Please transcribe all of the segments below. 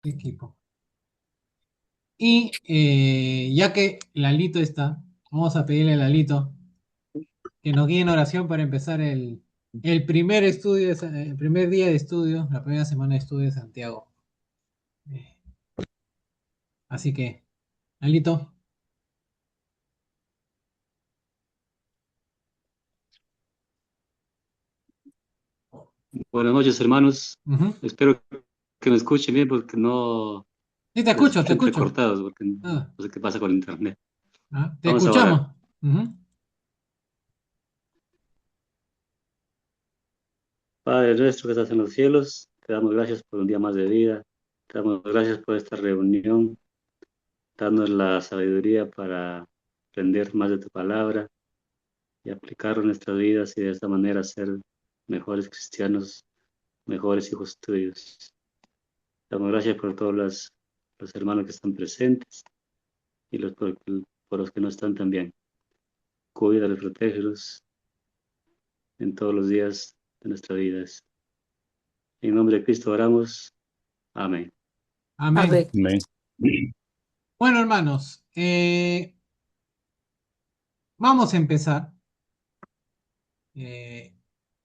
equipo. Y ya que Lalito está, vamos a pedirle a Lalito que nos guíe en oración para empezar el primer estudio, el primer día de estudio, la primera semana de estudio de Santiago. Eh, Así que, Lalito. Buenas noches, hermanos. Ujú. Espero que me escuchen bien porque no Sí, te les escucho, te escucho escucho. entrecortados porque Ah, no sé qué pasa con el internet. te Vamos a orar. escuchamos. Ujú. Padre nuestro que estás en los cielos, te damos gracias por un día más de vida. Te damos gracias por esta reunión, darnos la sabiduría para aprender más de tu palabra y aplicarlo en nuestras vidas y de esta manera ser mejores cristianos, mejores hijos tuyos. Te damos gracias por todos los hermanos que están presentes y por los que no están también. Cuídalos, protégelos en todos los días de nuestras vidas. En nombre de Cristo oramos. Amén. Amén. Amén. Amén. Bueno, hermanos, vamos a empezar eh,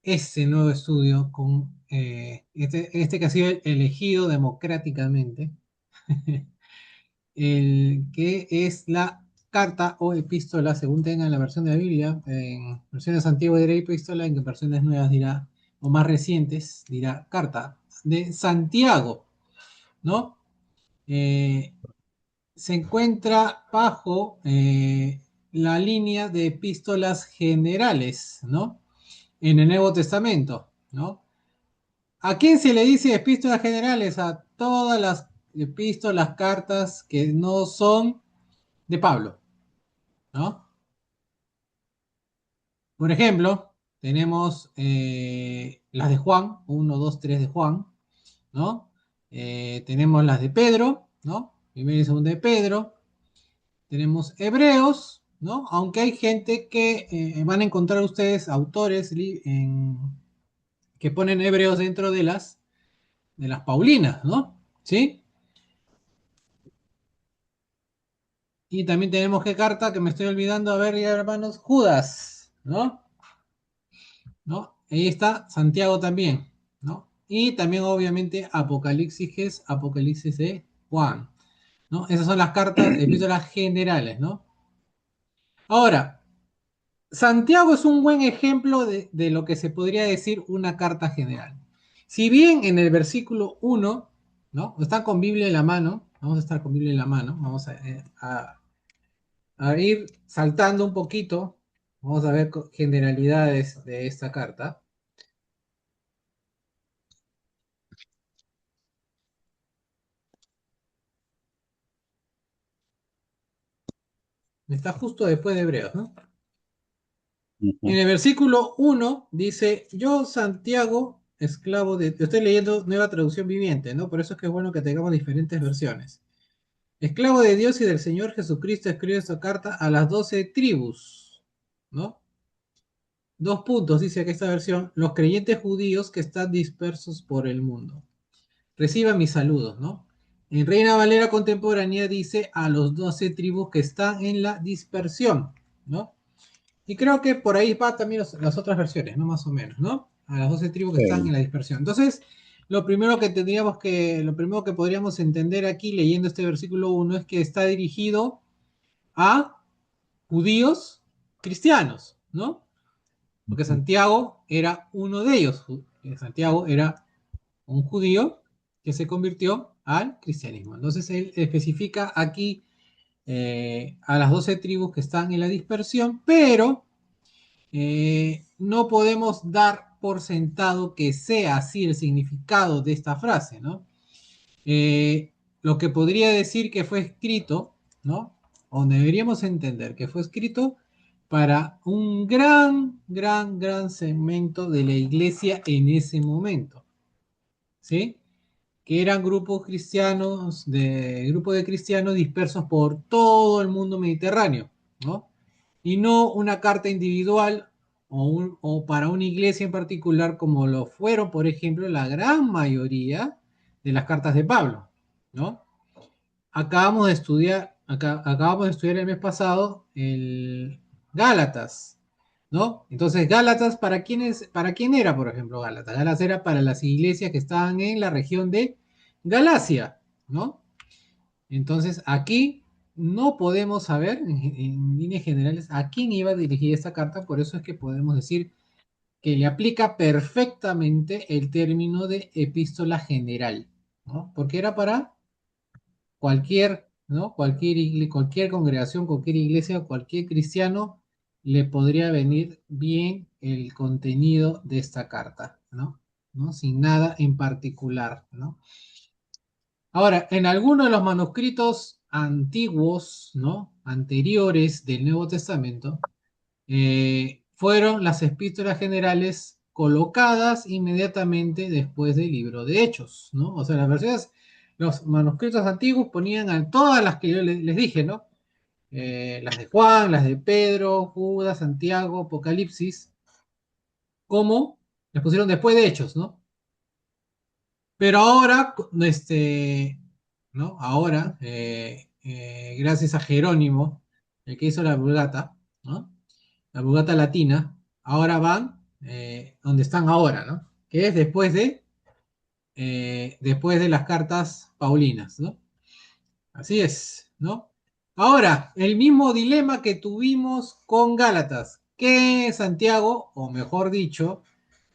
este nuevo estudio con este que ha sido elegido democráticamente, el que es la carta o epístola, según tengan la versión de la Biblia. En versiones antiguas dirá epístola, en versiones nuevas dirá, o más recientes, dirá carta de Santiago, ¿no? Eh, Se encuentra bajo la línea de epístolas generales, ¿no? En el Nuevo Testamento, ¿no? ¿A quién se le dice epístolas generales? A todas las epístolas, cartas que no son de Pablo, ¿no? Por ejemplo, tenemos las de Juan, uno, 2, 3 de Juan, ¿no? Tenemos las de Pedro, ¿no? Primera y segunda de Pedro. Tenemos Hebreos, ¿no? Aunque hay gente que van a encontrar ustedes autores que ponen Hebreos dentro de las Paulinas, ¿no? ¿Sí? Y también tenemos qué carta que me estoy olvidando, a ver, ya, hermanos, Judas, ¿no? ¿No? Ahí está Santiago también, ¿no? Y también obviamente Apocalipsis, que es Apocalipsis de Juan, ¿no? Esas son las cartas, epístolas generales, ¿no? Ahora, Santiago es un buen ejemplo de lo que se podría decir una carta general. Si bien en el versículo 1, ¿no? Están con Biblia en la mano, vamos a estar con Biblia en la mano, vamos a ir saltando un poquito, vamos a ver generalidades de esta carta. Está justo después de Hebreos, ¿no? En Ujú. el versículo 1 dice, yo Santiago, esclavo de... Estoy leyendo nueva traducción viviente, ¿no? Por eso es que es bueno que tengamos diferentes versiones. Esclavo de Dios y del Señor Jesucristo, escribe esta carta a las 12 tribus, ¿no? Dos puntos, dice que esta versión, los creyentes judíos que están dispersos por el mundo. Reciban mis saludos, ¿no? En Reina Valera contemporánea dice a los 12 tribus que están en la dispersión, ¿no? Y creo que por ahí va también las otras versiones, ¿no? Más o menos, ¿no? A las 12 tribus que están Sí. en la dispersión. Entonces, lo primero que podríamos entender aquí leyendo este versículo 1 es que está dirigido a judíos cristianos, ¿no? Porque Ujú. Santiago era uno de ellos. Santiago era un judío que se convirtió al cristianismo. Entonces él especifica aquí a las 12 tribus que están en la dispersión, pero no podemos dar por sentado que sea así el significado de esta frase, ¿no? Lo que podría decir que fue escrito, ¿no? O deberíamos entender que fue escrito para un gran segmento de la iglesia en ese momento, ¿sí? Que eran grupos de cristianos dispersos por todo el mundo mediterráneo, ¿no? Y no una carta individual o para una iglesia en particular como lo fueron, por ejemplo, la gran mayoría de las cartas de Pablo, ¿no? Acabamos de estudiar el mes pasado el Gálatas, ¿no? Entonces, Gálatas, ¿para quién era, por ejemplo, Gálatas? Gálatas era para las iglesias que estaban en la región de Galacia, ¿no? Entonces, aquí no podemos saber, en líneas generales, a quién iba dirigida esta carta, por eso es que podemos decir que le aplica perfectamente el término de epístola general, ¿no? Porque era para cualquier, ¿no? Cualquier congregación, cualquier iglesia, cualquier cristiano le podría venir bien el contenido de esta carta, ¿no? ¿No? Sin nada en particular, ¿no? Ahora, en algunos de los manuscritos antiguos, ¿no? Anteriores del Nuevo Testamento, fueron las epístolas generales colocadas inmediatamente después del libro de Hechos, ¿no? O sea, las versiones, los manuscritos antiguos ponían a todas las que yo les dije, ¿no? Las de Juan, las de Pedro, Judas, Santiago, Apocalipsis, como las pusieron después de Hechos, ¿no? Pero ahora, ¿no? Ahora, gracias a Jerónimo, el que hizo la Vulgata, ¿no? La Vulgata latina, ahora van donde están ahora, ¿no? Que es después de las cartas paulinas, ¿no? Así es, ¿no? Ahora, el mismo dilema que tuvimos con Gálatas, que Santiago, o mejor dicho,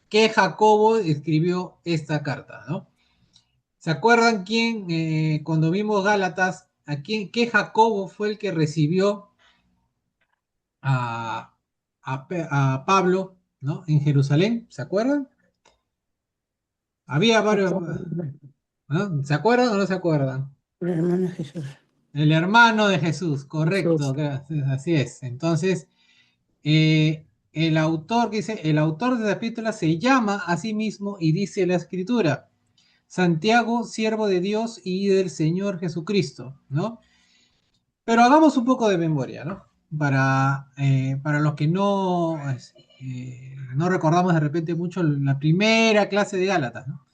que Jacobo escribió esta carta, ¿no? ¿Se acuerdan cuando vimos Gálatas, qué Jacobo fue el que recibió a, a Pablo, ¿no? En Jerusalén? ¿Se acuerdan? Había varios, ¿no? ¿Se acuerdan o no se acuerdan? El hermano de Jesús. El hermano de Jesús, correcto, Jesús. así es. Entonces, el autor que dice, el autor de la epístola se llama a sí mismo y dice la escritura, Santiago, siervo de Dios y del Señor Jesucristo, ¿no? Pero hagamos un poco de memoria, ¿no? Para los que no recordamos de repente mucho la primera clase de Gálatas, ¿no?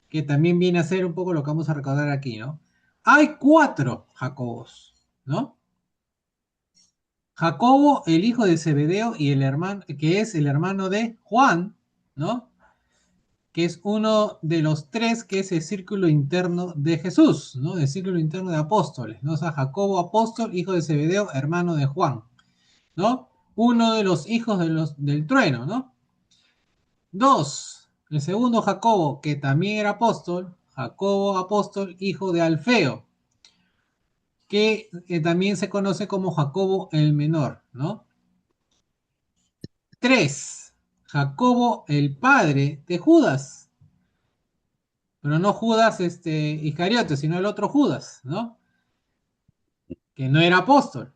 Que también viene a ser un poco lo que vamos a recordar aquí, ¿no? Hay cuatro Jacobos, ¿no? Jacobo, el hijo de Zebedeo y el hermano, que es el hermano de Juan, ¿no? Que es uno de los tres que es el círculo interno de Jesús, ¿no? El círculo interno de apóstoles, ¿no? O sea, Jacobo apóstol, hijo de Zebedeo, hermano de Juan, ¿no? Uno de los hijos del trueno, ¿no? Dos, el segundo Jacobo, que también era apóstol, Jacobo apóstol, hijo de Alfeo, que también se conoce como Jacobo el menor, ¿no? Tres, Jacobo el padre de Judas, pero no Judas Iscariote, sino el otro Judas, ¿no? Que no era apóstol.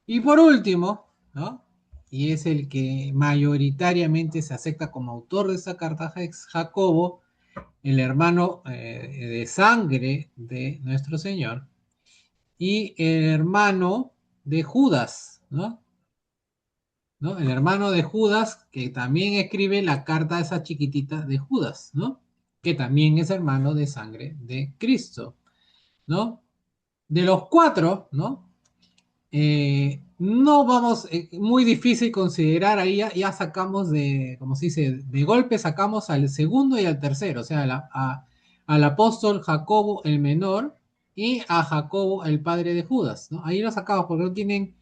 Y por último, ¿no? Y es el que mayoritariamente se acepta como autor de esta carta, es Jacobo, el hermano de sangre de nuestro Señor, y el hermano de Judas, ¿no? ¿No? El hermano de Judas, que también escribe la carta esa chiquitita de Judas, ¿no? Que también es hermano de sangre de Cristo, ¿no? De los cuatro, ¿no? No vamos, muy difícil considerar ahí, ya sacamos como se dice, de golpe sacamos al segundo y al tercero, o sea, al apóstol Jacobo el menor y a Jacobo el padre de Judas, ¿no? Ahí lo sacamos porque no tienen,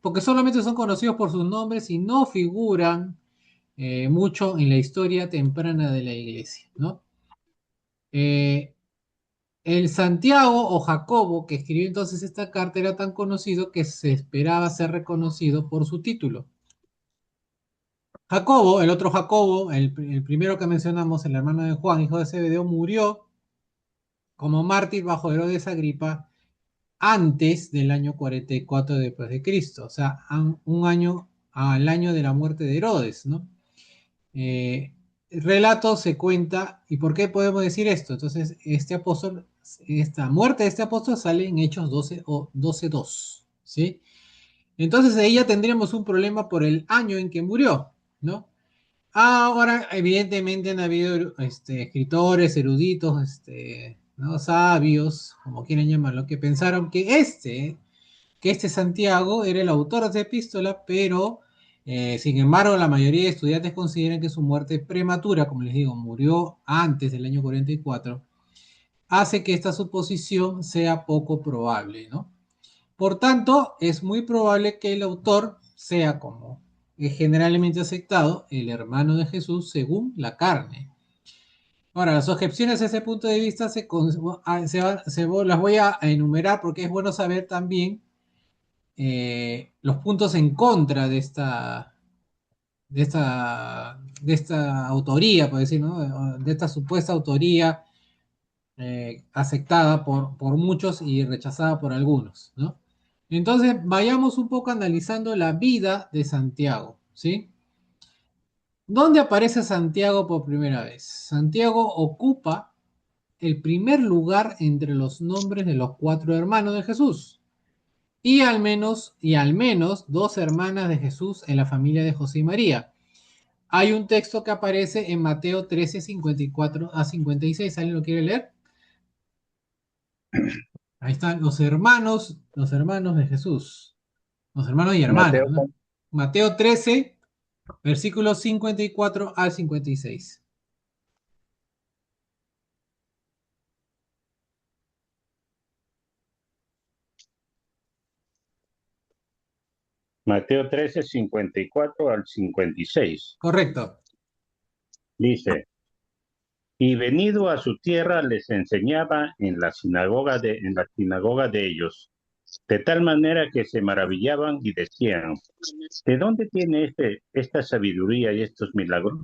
porque solamente son conocidos por sus nombres y no figuran mucho en la historia temprana de la iglesia, ¿no? Eh, El Santiago o Jacobo, que escribió entonces esta carta, era tan conocido que se esperaba ser reconocido por su título. Jacobo, el otro Jacobo, el primero que mencionamos, el hermano de Juan, hijo de Zebedeo, murió como mártir bajo Herodes Agripa antes del año 44 después de Cristo, o sea, un año al año de la muerte de Herodes, ¿no? El relato se cuenta, ¿y por qué podemos decir esto? Entonces, esta muerte de este apóstol sale en Hechos 12 o 12:2, ¿sí? Entonces ahí ya tendríamos un problema por el año en que murió, ¿no? Ahora, evidentemente han habido escritores, eruditos, ¿no? Sabios, como quieran llamarlo, que pensaron que este Santiago era el autor de esta epístola, pero sin embargo la mayoría de estudiantes consideran que su muerte prematura, como les digo, murió antes del año 44, hace que esta suposición sea poco probable, ¿no? Por tanto, es muy probable que el autor sea, como es generalmente aceptado, el hermano de Jesús según la carne. Ahora, las objeciones a ese punto de vista las voy a enumerar porque es bueno saber también los puntos en contra de esta autoría, por decir, ¿no? De esta supuesta autoría aceptada por muchos y rechazada por algunos, ¿no? Entonces, vayamos un poco analizando la vida de Santiago, ¿sí? ¿Dónde aparece Santiago por primera vez? Santiago ocupa el primer lugar entre los nombres de los cuatro hermanos de Jesús y al menos dos hermanas de Jesús en la familia de José y María. Hay un texto que aparece en Mateo 13, 54 a 56. ¿Alguien lo quiere leer? Ahí están los hermanos de Jesús, los hermanos y hermanas, Mateo, ¿no? Mateo 13, versículos 54 al 56. Mateo 13, 54 al 56. Correcto. Dice, y venido a su tierra les enseñaba en la sinagoga de ellos, de tal manera que se maravillaban y decían, ¿de dónde tiene esta sabiduría y estos milagros?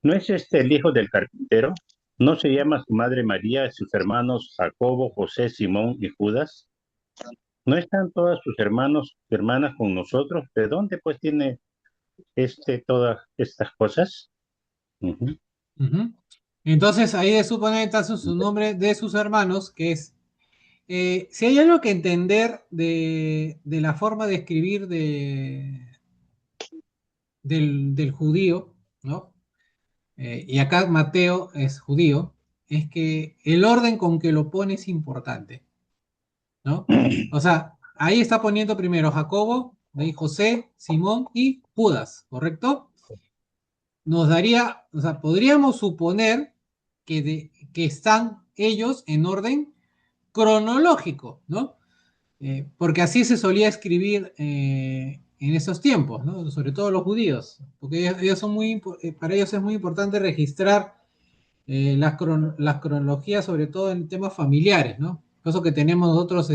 ¿No es este el hijo del carpintero? ¿No se llama su madre María y sus hermanos Jacobo, José, Simón y Judas? ¿No están todas sus hermanas con nosotros? ¿De dónde pues tiene todas estas cosas? Ujú. Ujú. Entonces, ahí de suponer entonces su nombre de sus hermanos, que es, si hay algo que entender de la forma de escribir del judío, ¿no? Y acá Mateo es judío, es que el orden con que lo pone es importante, ¿no? O sea, ahí está poniendo primero Jacobo, de ahí José, Simón y Judas, ¿correcto? Nos daría, o sea, podríamos suponer que están ellos en orden cronológico, ¿no? Porque así se solía escribir en esos tiempos, ¿no? Sobre todo los judíos, porque ellos son para ellos es muy importante registrar las cronologías, sobre todo en temas familiares, ¿no? Por eso que tenemos nosotros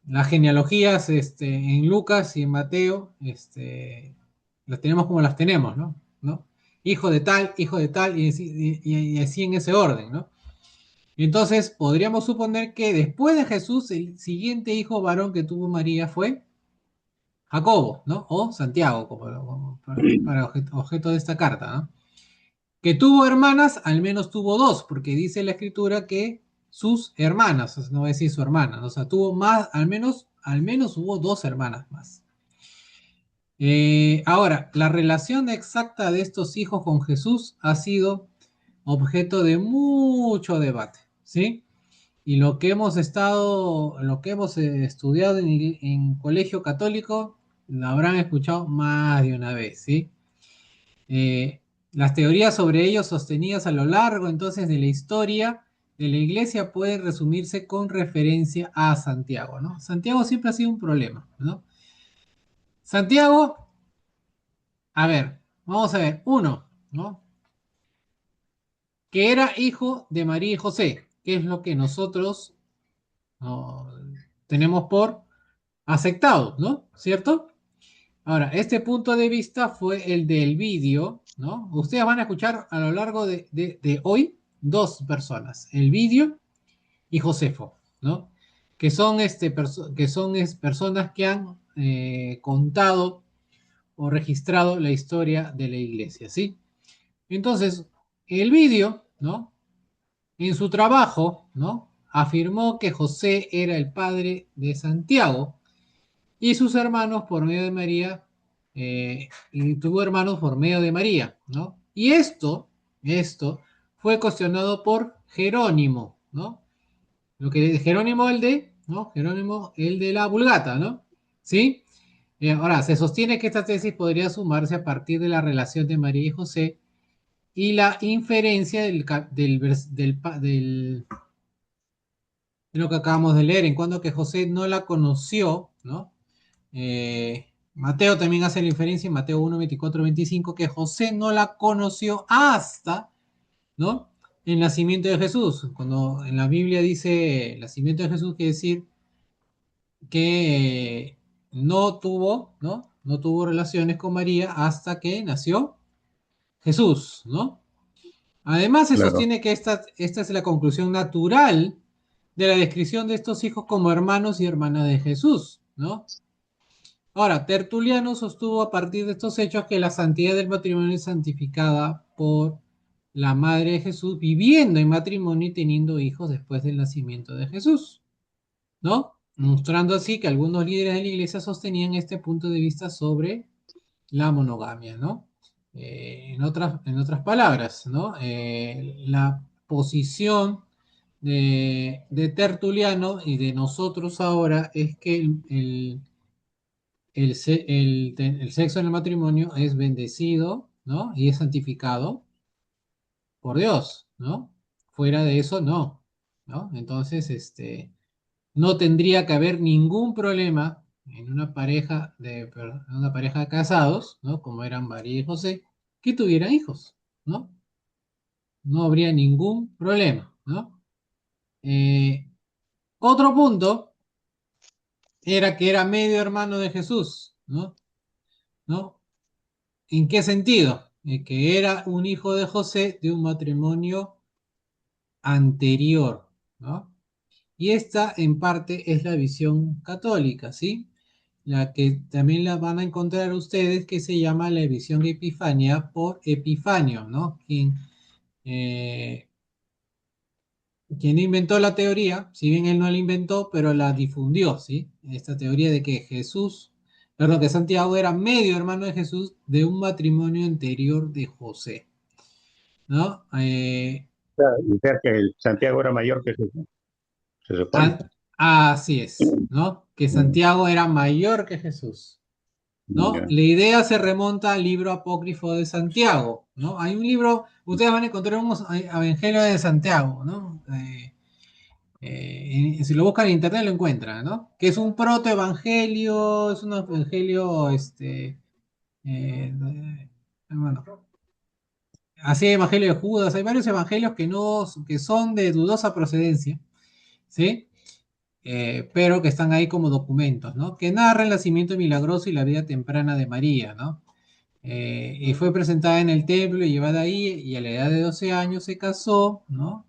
las genealogías en Lucas y en Mateo, las tenemos como las tenemos, ¿no? ¿No? Hijo de tal, y así en ese orden, ¿no? Entonces, podríamos suponer que después de Jesús, el siguiente hijo varón que tuvo María fue Jacobo, ¿no? O Santiago, como para objeto de esta carta, ¿no? Que tuvo hermanas, al menos tuvo dos, porque dice la escritura que sus hermanas, o sea, no voy a decir su hermana, o sea, tuvo más, al menos hubo dos hermanas más. Ahora, la relación exacta de estos hijos con Jesús ha sido objeto de mucho debate, ¿sí? Y lo que hemos estudiado en colegio católico, lo habrán escuchado más de una vez, ¿sí? Las teorías sobre ellos sostenidas a lo largo entonces de la historia de la iglesia pueden resumirse con referencia a Santiago, ¿no? Santiago siempre ha sido un problema, ¿no? Santiago, a ver, vamos a ver, uno, ¿no? Que era hijo de María y José, que es lo que nosotros, ¿no? tenemos por aceptado, ¿no? ¿Cierto? Ahora, este punto de vista fue el del vídeo, ¿no? Ustedes van a escuchar a lo largo de hoy dos personas, el vídeo y Josefo, ¿no? Que son personas que han contado o registrado la historia de la iglesia, ¿sí? Entonces, el vídeo, ¿no? En su trabajo, ¿no? Afirmó que José era el padre de Santiago y sus hermanos, por medio de María, y tuvo hermanos por medio de María, ¿no? Y esto fue cuestionado por Jerónimo, ¿no? Lo que Jerónimo el de, ¿no? Jerónimo el de la Vulgata, ¿no? ¿Sí? Ahora, se sostiene que esta tesis podría sumarse a partir de la relación de María y José y la inferencia de lo que acabamos de leer, en cuanto que José no la conoció, ¿no? Mateo también hace la inferencia en Mateo 1, 24, 25, que José no la conoció hasta, ¿no? El nacimiento de Jesús. Cuando en la Biblia dice el nacimiento de Jesús, quiere decir que no tuvo, ¿no? No tuvo relaciones con María hasta que nació Jesús, ¿no? Además, se Claro, sostiene que esta es la conclusión natural de la descripción de estos hijos como hermanos y hermanas de Jesús, ¿no? Ahora, Tertuliano sostuvo a partir de estos hechos que la santidad del matrimonio es santificada por la madre de Jesús viviendo en matrimonio y teniendo hijos después del nacimiento de Jesús, ¿no? Mostrando así que algunos líderes de la iglesia sostenían este punto de vista sobre la monogamia, ¿no? En otras palabras, ¿no? La posición de Tertuliano y de nosotros ahora es que el sexo en el matrimonio es bendecido, ¿no? Y es santificado por Dios, ¿no? Fuera de eso, no, ¿no? Entonces, no tendría que haber ningún problema en una pareja de casados, ¿no? Como eran María y José, que tuvieran hijos, ¿no? No habría ningún problema, ¿no? Eh, Otro punto era que era medio hermano de Jesús, ¿no? ¿No? ¿En qué sentido? Que era un hijo de José de un matrimonio anterior, ¿no? Y esta en parte es la visión católica, ¿sí? La que también la van a encontrar ustedes, que se llama la visión Epifania por Epifanio, ¿no? Eh, quien inventó la teoría, si bien él no la inventó, pero la difundió, ¿sí? Esta teoría de que perdón, que Santiago era medio hermano de Jesús de un matrimonio anterior de José, ¿no? o sea que el Santiago era mayor que Jesús, se supone. a- Así es, ¿no? Que Mm, Santiago era mayor que Jesús, ¿no? ya. La idea se remonta al libro apócrifo de Santiago, ¿no? Hay un libro, ustedes van a encontrar un Evangelio de Santiago, ¿no? Si lo buscan en internet lo encuentran, ¿no? Que es un protoevangelio, es un evangelio, bueno, así hay evangelio de Judas, hay varios evangelios que no, que son de dudosa procedencia, ¿sí? Pero que están ahí como documentos, ¿no? Que narra el nacimiento milagroso y la vida temprana de María, ¿no? Y fue presentada en el templo y llevada ahí, y a la edad de 12 años se casó, ¿no?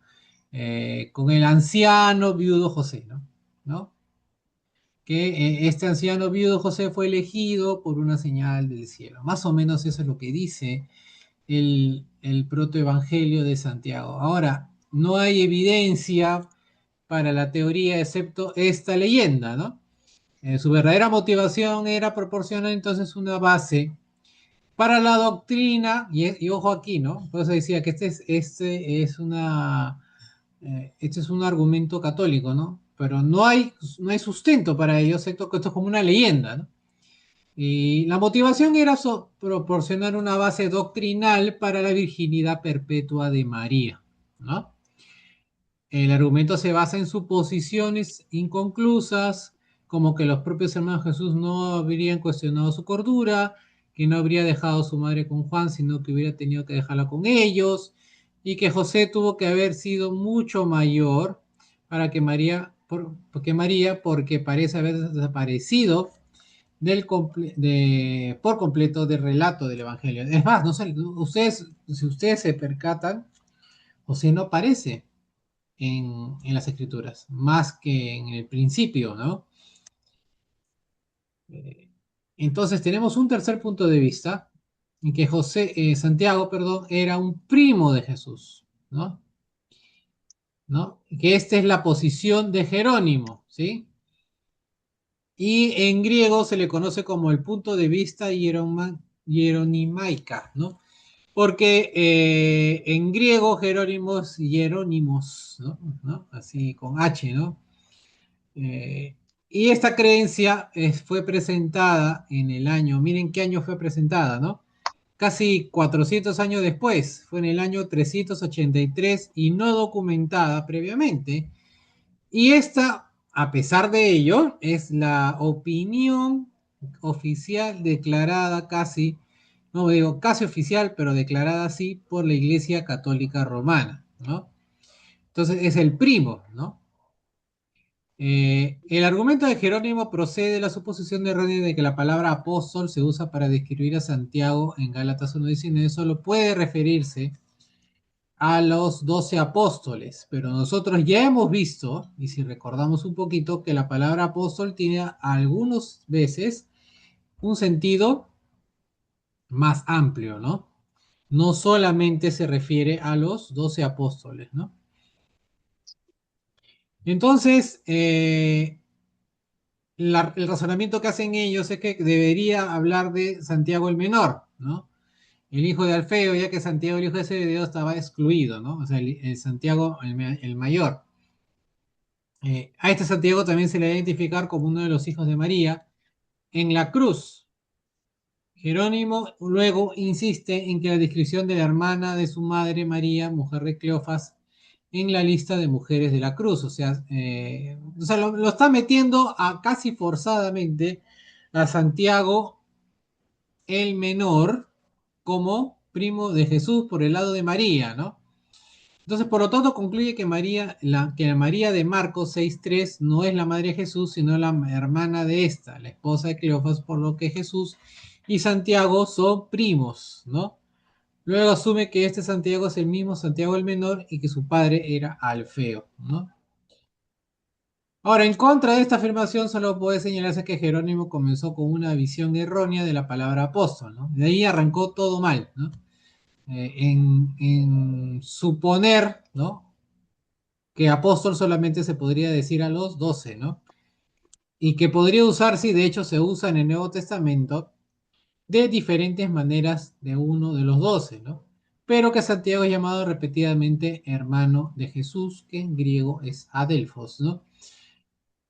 Con el anciano viudo José, ¿no? ¿No? Que este anciano viudo José fue elegido por una señal del cielo. Más o menos eso es lo que dice el protoevangelio de Santiago. Ahora, no hay evidencia para la teoría excepto esta leyenda, ¿no? Su verdadera motivación era proporcionar entonces una base para la doctrina, y ojo aquí, ¿no? Por eso decía que este es un argumento católico, ¿no? Pero no hay sustento para ello, excepto que esto es como una leyenda, ¿no? Y la motivación era proporcionar una base doctrinal para la virginidad perpetua de María, ¿no? El argumento se basa en suposiciones inconclusas, como que los propios hermanos de Jesús no habrían cuestionado su cordura, que no habría dejado a su madre con Juan, sino que hubiera tenido que dejarla con ellos, y que José tuvo que haber sido mucho mayor para que porque parece haber desaparecido por completo del relato del Evangelio. Es más, no sé, si ustedes se percatan, José no aparece en las escrituras, más que en el principio, ¿no? Eh, entonces tenemos un tercer punto de vista, en que Santiago, perdón, era un primo de Jesús, ¿no? ¿No? Que esta es la posición de Jerónimo, ¿sí? y en griego se le conoce como el punto de vista hieronimaica, ¿no? Porque en griego Jerónimos, Hierónimos, ¿no? ¿No? Así con H, ¿no? Eh, y esta creencia fue presentada en el año, miren qué año fue presentada, ¿no? Casi 400 años después, fue en el año 383 y no documentada previamente. Y esta, a pesar de ello, es la opinión oficial declarada casi, no digo casi oficial, pero declarada así por la Iglesia Católica Romana, ¿no? Entonces es el primo, ¿no? El argumento de Jerónimo procede de la suposición de errónea de que la palabra apóstol se usa para describir a Santiago en Gálatas 1:19, solo puede referirse a los 12 apóstoles, pero nosotros ya hemos visto, y si recordamos un poquito, que la palabra apóstol tiene algunas veces un sentido más amplio, ¿no? No solamente se refiere a los 12 apóstoles, ¿no? Entonces, el razonamiento que hacen ellos es que debería hablar de Santiago el menor, ¿no? El hijo de Alfeo, ya que Santiago el hijo de Zebedeo estaba excluido, ¿no? O sea, el Santiago el mayor. A este Santiago también se le va a identificar como uno de los hijos de María. En la cruz, Jerónimo luego insiste en que la descripción de la hermana de su madre María, mujer de Cleofas, en la lista de mujeres de la cruz. O sea, lo está metiendo a casi forzadamente a Santiago el menor como primo de Jesús por el lado de María, ¿no? Entonces, por lo tanto, concluye que que la María de Marcos 6:3 no es la madre de Jesús, sino la hermana de esta, la esposa de Cleofas, por lo que Jesús y Santiago son primos, ¿no? Luego asume que este Santiago es el mismo Santiago el menor y que su padre era Alfeo, ¿no? Ahora, en contra de esta afirmación, solo puede señalarse que Jerónimo comenzó con una visión errónea de la palabra apóstol, ¿no? De ahí arrancó todo mal, ¿no? En suponer, ¿no? Que apóstol solamente se podría decir a los 12, ¿no? Y que podría usarse, y de hecho se usa en el Nuevo Testamento, de diferentes maneras de uno de los 12, ¿no? Pero que Santiago es llamado repetidamente hermano de Jesús, que en griego es Adelfos, ¿no?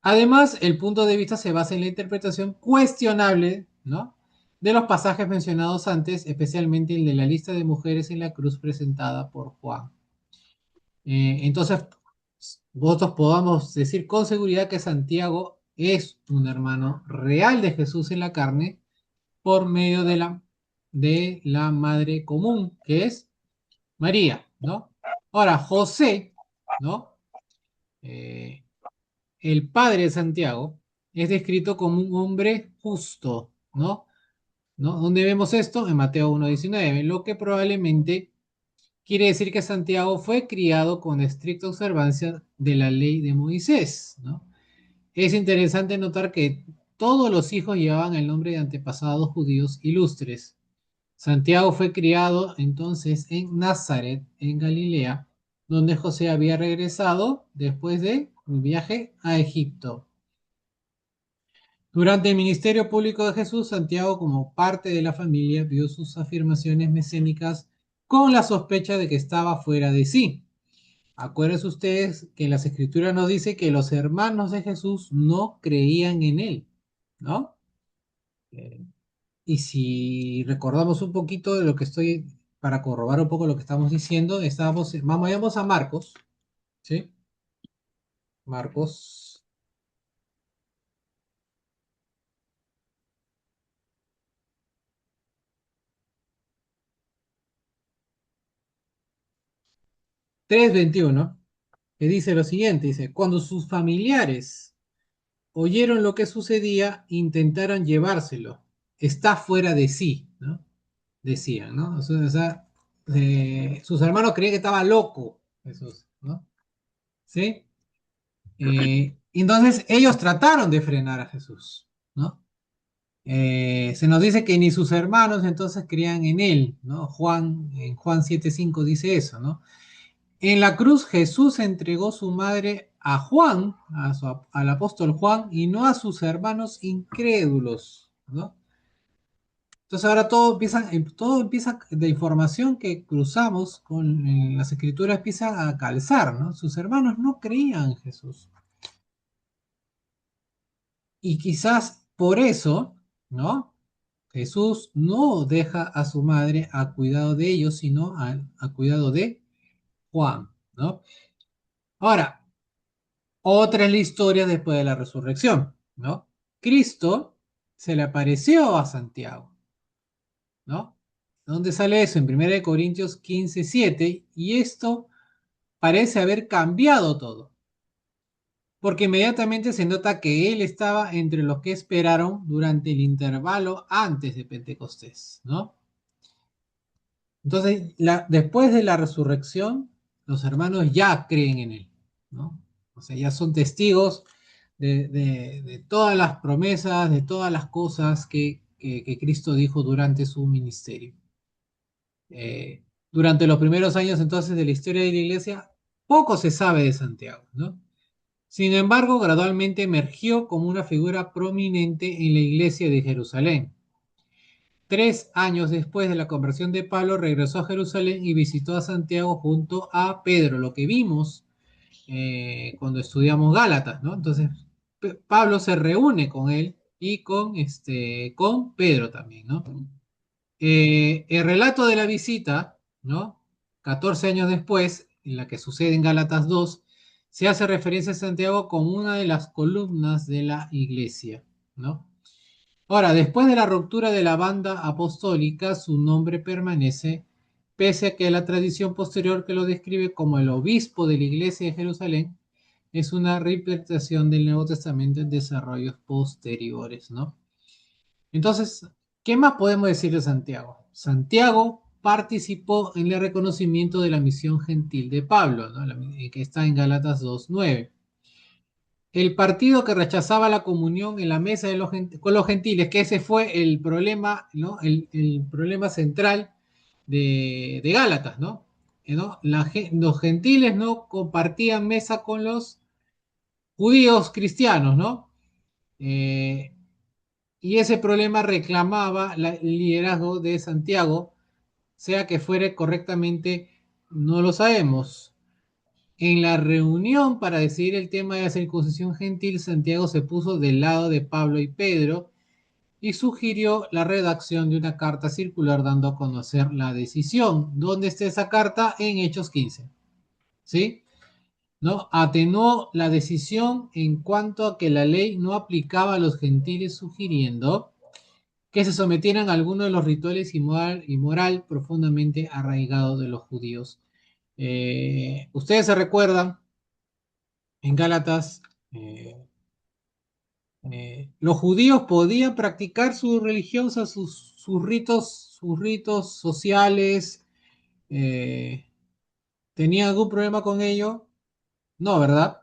Además, el punto de vista se basa en la interpretación cuestionable, ¿no? De los pasajes mencionados antes, especialmente el de la lista de mujeres en la cruz presentada por Juan. Entonces, nosotros podamos decir con seguridad que Santiago es un hermano real de Jesús en la carne por medio de la madre común, que es María, ¿no? Ahora, José, ¿no? Eh, el padre de Santiago es descrito como un hombre justo, ¿no? ¿No? ¿Dónde vemos esto? En Mateo 1:19, lo que probablemente quiere decir que Santiago fue criado con estricta observancia de la ley de Moisés, ¿no? Es interesante notar que todos los hijos llevaban el nombre de antepasados judíos ilustres. Santiago fue criado entonces en Nazaret, en Galilea, donde José había regresado después de un viaje a Egipto. Durante el ministerio público de Jesús, Santiago, como parte de la familia, vio sus afirmaciones mesiánicas con la sospecha de que estaba fuera de sí. Acuérdense ustedes que las escrituras nos dice que los hermanos de Jesús no creían en él, ¿no? Eh, y si recordamos un poquito de lo que para corroborar un poco lo que estamos diciendo, vamos a Marcos, ¿sí? Marcos 3:21, que dice lo siguiente, dice, cuando sus familiares oyeron lo que sucedía, intentaron llevárselo. Está fuera de sí, ¿no? Decían, ¿no? Sus hermanos creían que estaba loco, Jesús, ¿no? ¿Sí? Entonces ellos trataron de frenar a Jesús, ¿no? Se nos dice que ni sus hermanos entonces creían en él, ¿no? En Juan 7:5 dice eso, ¿no? En la cruz Jesús entregó su madre a Juan, al apóstol Juan, y no a sus hermanos incrédulos, ¿no? Entonces ahora todo empieza, de información que cruzamos con las escrituras empieza a calzar, ¿no? Sus hermanos no creían en Jesús. Y quizás por eso, ¿no? Jesús no deja a su madre a cuidado de ellos, sino a cuidado de Juan, ¿no? Ahora, otra es la historia después de la resurrección, ¿no? Cristo se le apareció a Santiago, ¿no? ¿Dónde sale eso? En 1 Corintios 15:7, y esto parece haber cambiado todo, porque inmediatamente se nota que él estaba entre los que esperaron durante el intervalo antes de Pentecostés, ¿no? Entonces, después de la resurrección, los hermanos ya creen en él, ¿no? O sea, ya son testigos de todas las promesas, de todas las cosas que Cristo dijo durante su ministerio. Durante los primeros años entonces de la historia de la iglesia, poco se sabe de Santiago, ¿no? Sin embargo, gradualmente emergió como una figura prominente en la iglesia de Jerusalén. 3 años después de la conversión de Pablo, regresó a Jerusalén y visitó a Santiago junto a Pedro, lo que vimos cuando estudiamos Gálatas, ¿no? Entonces, Pablo se reúne con él y con Pedro también, ¿no? El relato de la visita, ¿no? 14 años después, en la que sucede en Gálatas 2, se hace referencia a Santiago como una de las columnas de la iglesia, ¿no? Ahora, después de la ruptura de la banda apostólica, su nombre permanece, pese a que la tradición posterior que lo describe como el obispo de la iglesia de Jerusalén es una reinterpretación del Nuevo Testamento en desarrollos posteriores, ¿no? Entonces, ¿qué más podemos decir de Santiago? Santiago participó en el reconocimiento de la misión gentil de Pablo, ¿no? Que está en Gálatas 2:9. El partido que rechazaba la comunión en la mesa con los gentiles, que ese fue el problema, ¿no? El problema central de Gálatas, ¿no? ¿No? Los gentiles no compartían mesa con los judíos cristianos, ¿no? Eh, y ese problema reclamaba el liderazgo de Santiago, sea que fuere correctamente, no lo sabemos. En la reunión para decidir el tema de la circuncisión gentil, Santiago se puso del lado de Pablo y Pedro y sugirió la redacción de una carta circular dando a conocer la decisión. ¿Dónde está esa carta? En Hechos 15. ¿Sí? ¿No? Atenuó la decisión en cuanto a que la ley no aplicaba a los gentiles, sugiriendo que se sometieran a algunos de los rituales y moral profundamente arraigados de los judíos. Ustedes se recuerdan en Gálatas, eh, los judíos podían practicar su religión, o sea, sus ritos sociales. eh, ¿Tenían algún problema con ello? No, ¿verdad?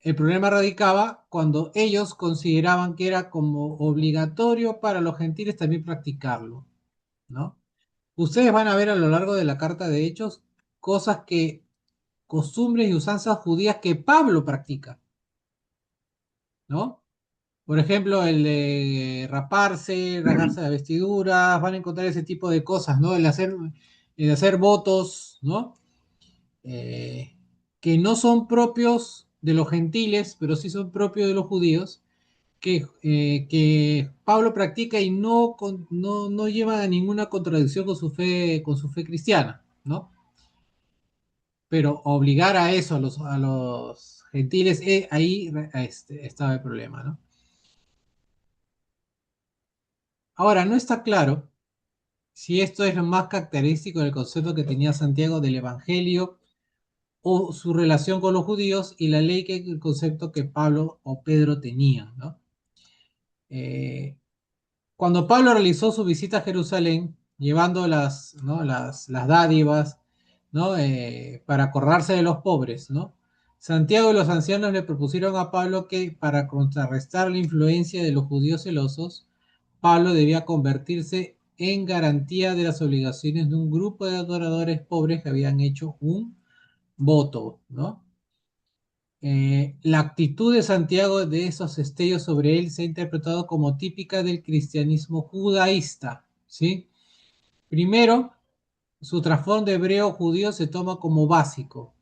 El problema radicaba cuando ellos consideraban que era como obligatorio para los gentiles también practicarlo, ¿no? Ustedes van a ver a lo largo de la carta de Hechos cosas costumbres y usanzas judías que Pablo practica, ¿no? Por ejemplo, el de raparse, rasgarse las vestiduras, van a encontrar ese tipo de cosas, ¿no? El hacer votos, ¿no? Eh, que no son propios de los gentiles, pero sí son propios de los judíos, que Pablo practica y no lleva a ninguna contradicción con su fe cristiana, ¿no? Pero obligar a eso a los gentiles, ahí estaba el problema, ¿no? Ahora, no está claro si esto es lo más característico del concepto que tenía Santiago del Evangelio o su relación con los judíos y la ley, que el concepto que Pablo o Pedro tenían, ¿no? Eh, Cuando Pablo realizó su visita a Jerusalén, llevando ¿no? las dádivas, ¿no? Para acordarse de los pobres, ¿no? Santiago y los ancianos le propusieron a Pablo que, para contrarrestar la influencia de los judíos celosos, Pablo debía convertirse en garantía de las obligaciones de un grupo de adoradores pobres que habían hecho un voto, ¿no? La actitud de Santiago de esos destellos sobre él se ha interpretado como típica del cristianismo judaísta, ¿sí? Primero, su trasfondo hebreo judío se toma como básico.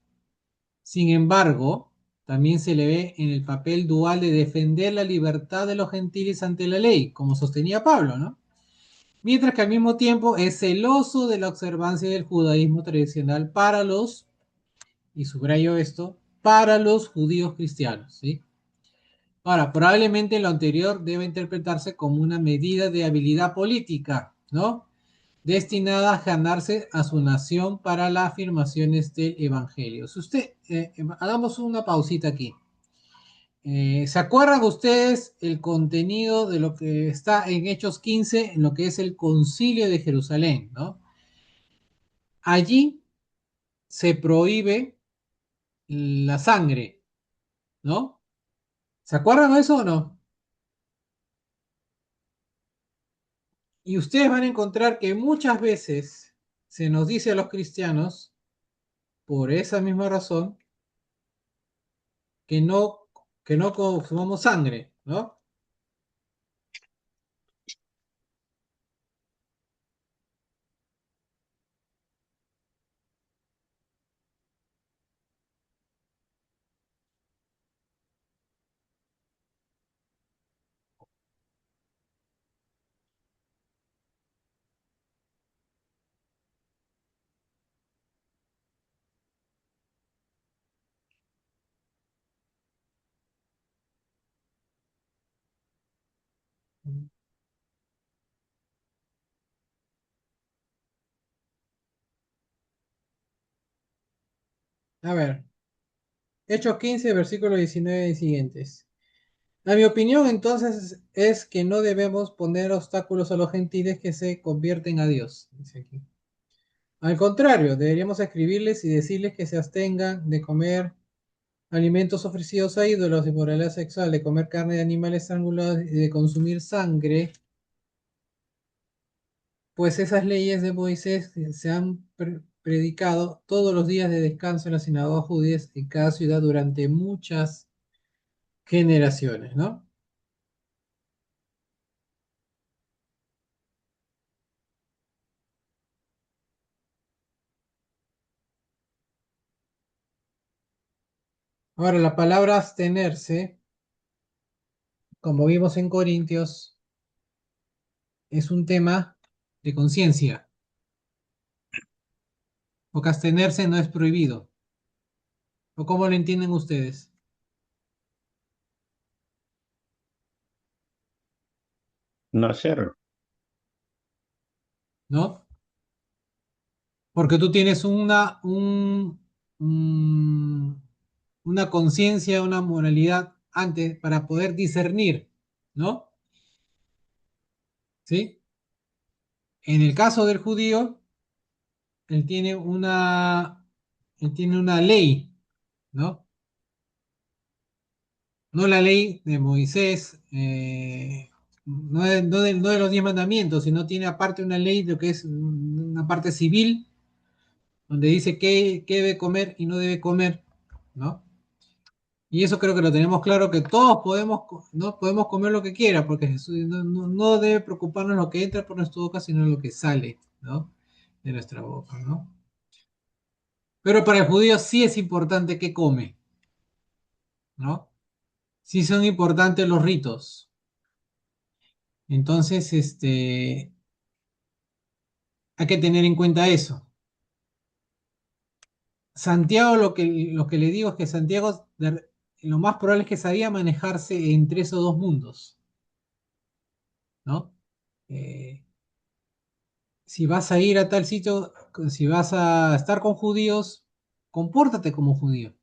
Sin embargo, también se le ve en el papel dual de defender la libertad de los gentiles ante la ley, como sostenía Pablo, ¿no? Mientras que al mismo tiempo es celoso de la observancia del judaísmo tradicional para los, y subrayo esto, para los judíos cristianos, ¿sí? Ahora, probablemente lo anterior debe interpretarse como una medida de habilidad política, ¿no? Destinada a ganarse a su nación para las afirmaciones del Evangelio. Si usted, hagamos una pausita aquí. ¿Se acuerdan ustedes el contenido de lo que está en Hechos 15, en lo que es el concilio de Jerusalén, ¿no? Allí se prohíbe la sangre, ¿no? ¿Se acuerdan de eso o no? Y ustedes van a encontrar que muchas veces se nos dice a los cristianos, por esa misma razón, que no, que no consumamos sangre, ¿no? A ver, Hechos 15, versículo 19 y siguientes. A mi opinión, entonces, es que no debemos poner obstáculos a los gentiles que se convierten a Dios, dice aquí. Al contrario, deberíamos escribirles y decirles que se abstengan de comer alimentos ofrecidos a ídolos, de moralidad sexual, de comer carne de animales estrangulados y de consumir sangre, pues esas leyes de Moisés se han predicado todos los días de descanso en las sinagogas judías en cada ciudad durante muchas generaciones, ¿no? Ahora, la palabra abstenerse, como vimos en Corintios, es un tema de conciencia, porque abstenerse no es prohibido. ¿O cómo lo entienden ustedes? No hacerlo. ¿No? Porque tú tienes una conciencia, una moralidad antes para poder discernir, ¿no? ¿Sí? En el caso del judío, él tiene él tiene una ley, ¿no? No la ley de Moisés, no de los 10 mandamientos, sino tiene aparte una ley de lo que es una parte civil, donde dice qué debe comer y no debe comer, ¿no? Y eso creo que lo tenemos claro, que todos podemos, no podemos comer lo que quiera, porque Jesús no debe preocuparnos lo que entra por nuestra boca, sino lo que sale, ¿no? De nuestra boca, ¿no? Pero para el judío sí es importante qué come, ¿no? Sí son importantes los ritos. Entonces, hay que tener en cuenta eso. Santiago, lo que le digo es que Santiago lo más probable es que sabía manejarse entre esos dos mundos, ¿no? Eh, si vas a ir a tal sitio, si vas a estar con judíos, compórtate como judío,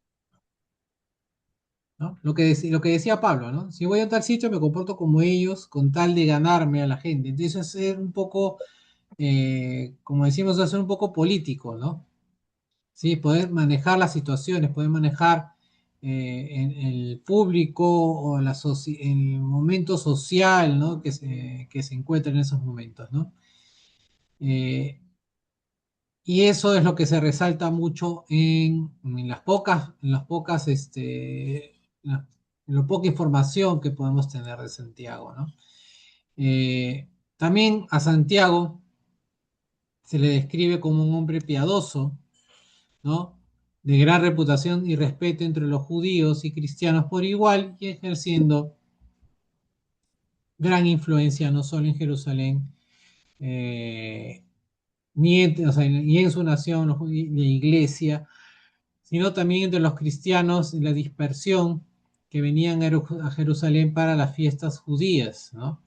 ¿no? Lo que decía Pablo, ¿no? Si voy a tal sitio, me comporto como ellos con tal de ganarme a la gente. Entonces, es ser un poco, como decimos, es ser un poco político, ¿no? Sí, poder manejar las situaciones, poder manejar en el público o en el momento social, ¿no? Que se encuentra en esos momentos, ¿no? Eh, Y eso es lo que se resalta mucho en las pocas, en la poca información que podemos tener de Santiago, ¿no? Eh, También a Santiago se le describe como un hombre piadoso, ¿no? De gran reputación y respeto entre los judíos y cristianos por igual y ejerciendo gran influencia no solo en Jerusalén, eh, o sea, ni en su nación, la iglesia, sino también entre los cristianos y la dispersión que venían a Jerusalén para las fiestas judías, ¿no?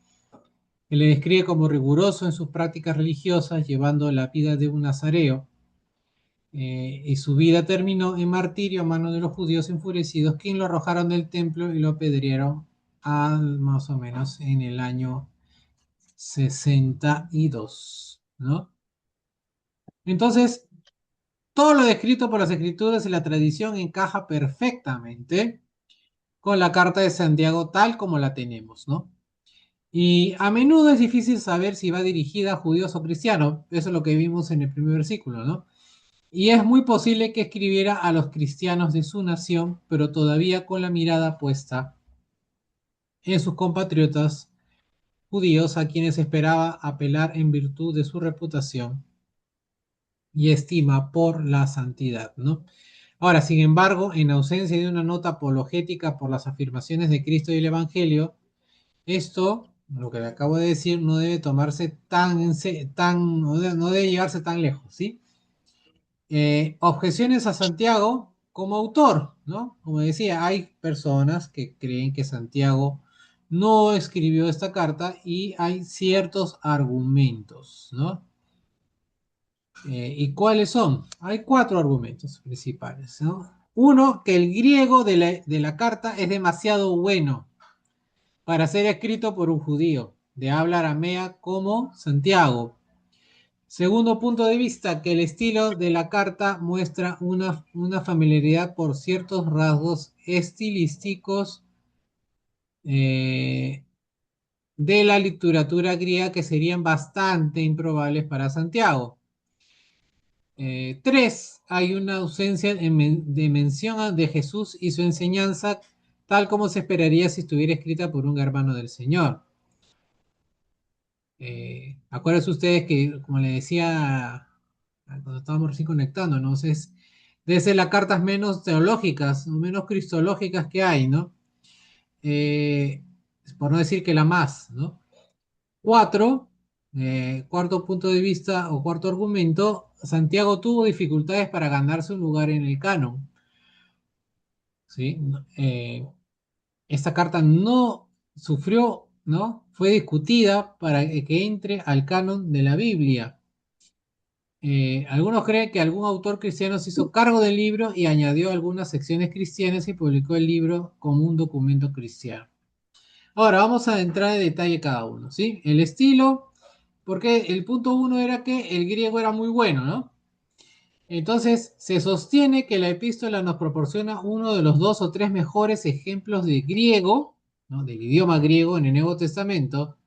Se le describe como riguroso en sus prácticas religiosas, llevando la vida de un nazareo, y su vida terminó en martirio a manos de los judíos enfurecidos, quienes lo arrojaron del templo y lo apedrearon más o menos en el año 62, ¿no? Entonces, todo lo descrito por las escrituras y la tradición encaja perfectamente con la carta de Santiago tal como la tenemos, ¿no? Y a menudo es difícil saber si va dirigida a judíos o cristianos, eso es lo que vimos en el primer versículo, ¿no? Y es muy posible que escribiera a los cristianos de su nación, pero todavía con la mirada puesta en sus compatriotas judíos a quienes esperaba apelar en virtud de su reputación y estima por la santidad, ¿no? Ahora, sin embargo, en ausencia de una nota apologética por las afirmaciones de Cristo y el Evangelio, esto, lo que le acabo de decir, no debe tomarse no debe llevarse tan lejos, ¿sí? Objeciones a Santiago como autor, ¿no? Como decía, hay personas que creen que Santiago no escribió esta carta y hay ciertos argumentos, ¿no? ¿Y cuáles son? Hay cuatro argumentos principales, ¿no? Uno, que el griego de la carta es demasiado bueno para ser escrito por un judío de habla aramea como Santiago. Segundo punto de vista, que el estilo de la carta muestra una familiaridad por ciertos rasgos estilísticos, eh, de la literatura griega que serían bastante improbables para Santiago. Tres, hay una ausencia de mención de Jesús y su enseñanza, tal como se esperaría si estuviera escrita por un hermano del Señor. Acuérdense ustedes que, como le decía cuando estábamos recién conectando, ¿no? Debe ser las cartas menos teológicas, menos cristológicas que hay, ¿no? Eh, por no decir que la más, ¿no? Cuatro, cuarto punto de vista o cuarto argumento, Santiago tuvo dificultades para ganarse un lugar en el canon, ¿sí? Esta carta no sufrió, ¿no? Fue discutida para que entre al canon de la Biblia. Algunos creen que algún autor cristiano se hizo cargo del libro y añadió algunas secciones cristianas y publicó el libro como un documento cristiano. Ahora vamos a entrar en detalle cada uno, ¿sí? El estilo, porque el punto uno era que el griego era muy bueno, ¿no? Entonces se sostiene que la epístola nos proporciona uno de los dos o tres mejores ejemplos de griego, ¿no? Del idioma griego en el Nuevo Testamento.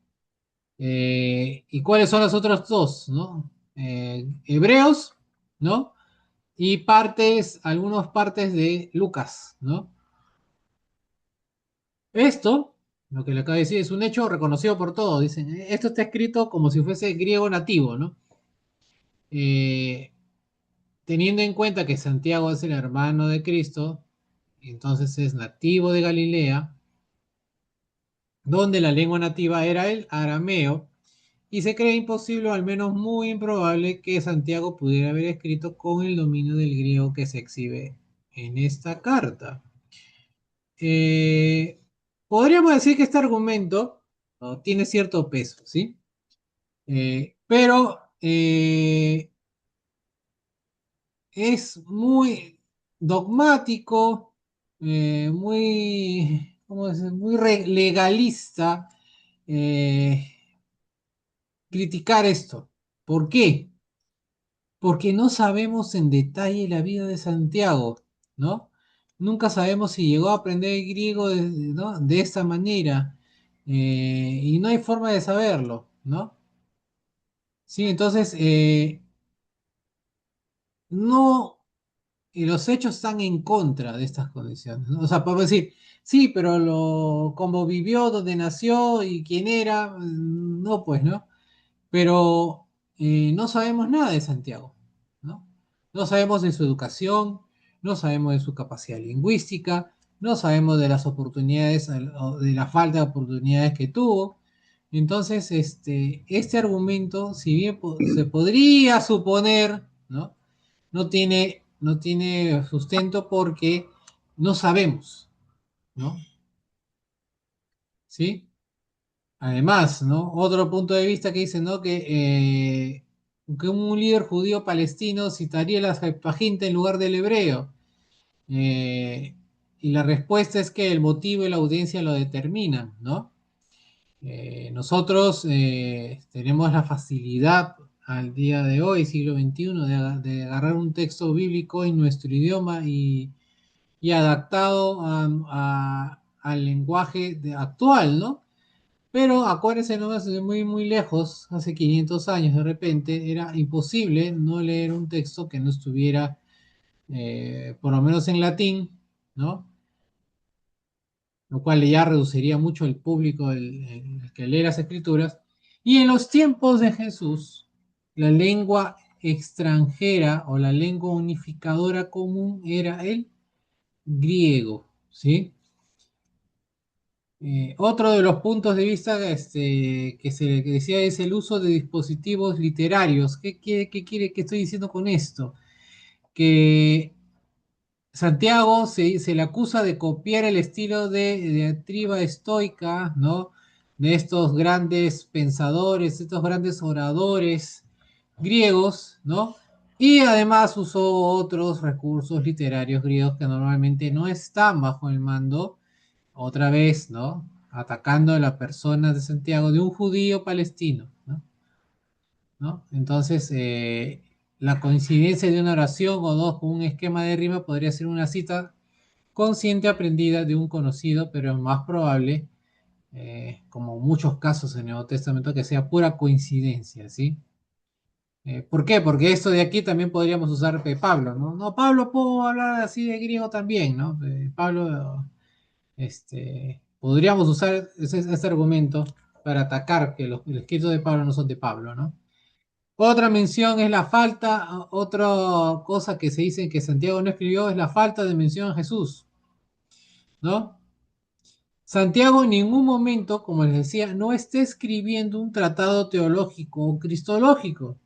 ¿Y cuáles son los otros dos, ¿no? Hebreos, ¿no? Y algunas partes de Lucas, ¿no? Esto, lo que le acabo de decir, es un hecho reconocido por todos. Dicen, esto está escrito como si fuese griego nativo, ¿no? Eh, Teniendo en cuenta que Santiago es el hermano de Cristo, entonces es nativo de Galilea, donde la lengua nativa era el arameo, y se cree imposible, o al menos muy improbable, que Santiago pudiera haber escrito con el dominio del griego que se exhibe en esta carta. Eh, Podríamos decir que este argumento, ¿no?, tiene cierto peso, ¿sí? Pero es muy dogmático, ¿cómo decir?, muy legalista, eh, criticar esto. ¿Por qué? Porque no sabemos en detalle la vida de Santiago, ¿no? Nunca sabemos si llegó a aprender el griego ¿no?, de esta manera, y no hay forma de saberlo, ¿no? Sí, entonces, no, y los hechos están en contra de estas condiciones, ¿no? O sea, podemos decir, sí, pero cómo vivió, dónde nació y quién era, no, pues, ¿no? Pero no sabemos nada de Santiago, ¿no? No sabemos de su educación, no sabemos de su capacidad lingüística, no sabemos de las oportunidades o de la falta de oportunidades que tuvo. Entonces, este argumento, si bien se podría suponer, ¿no? No tiene sustento porque no sabemos, ¿no? ¿Sí? Además, ¿no? Otro punto de vista que dice, ¿no? Que un líder judío palestino citaría la Septuaginta en lugar del hebreo. Eh, y la respuesta es que el motivo y la audiencia lo determinan, ¿no? Nosotros tenemos la facilidad al día de hoy, siglo XXI, de agarrar un texto bíblico en nuestro idioma y adaptado al lenguaje actual, ¿no? Pero acuérdense, no desde muy, muy lejos, hace 500 años de repente, era imposible no leer un texto que no estuviera, por lo menos en latín, ¿no? Lo cual ya reduciría mucho el público el que lee las escrituras. Y en los tiempos de Jesús, la lengua extranjera o la lengua unificadora común era el griego, ¿sí? Otro de los puntos de vista que decía es el uso de dispositivos literarios. ¿Qué estoy diciendo con esto? Que Santiago se le acusa de copiar el estilo de diatriba estoica, ¿no? De estos grandes pensadores, estos grandes oradores griegos, ¿no? Y además usó otros recursos literarios griegos que normalmente no están bajo el mando, otra vez, ¿no? Atacando a la persona de Santiago, de un judío palestino, ¿no? ¿No? Entonces, la coincidencia de una oración o dos con un esquema de rima podría ser una cita consciente aprendida de un conocido, pero es más probable, como muchos casos en el Nuevo Testamento, que sea pura coincidencia, ¿sí? ¿Por qué? Porque esto de aquí también podríamos usar Pablo, ¿no? No, Pablo puedo hablar así de griego también, ¿no? Pablo, podríamos usar ese argumento para atacar que los escritos de Pablo no son de Pablo, ¿no? Otra mención es la falta, otra cosa que se dice que Santiago no escribió es la falta de mención a Jesús, ¿no? Santiago en ningún momento, como les decía, no está escribiendo un tratado teológico o cristológico.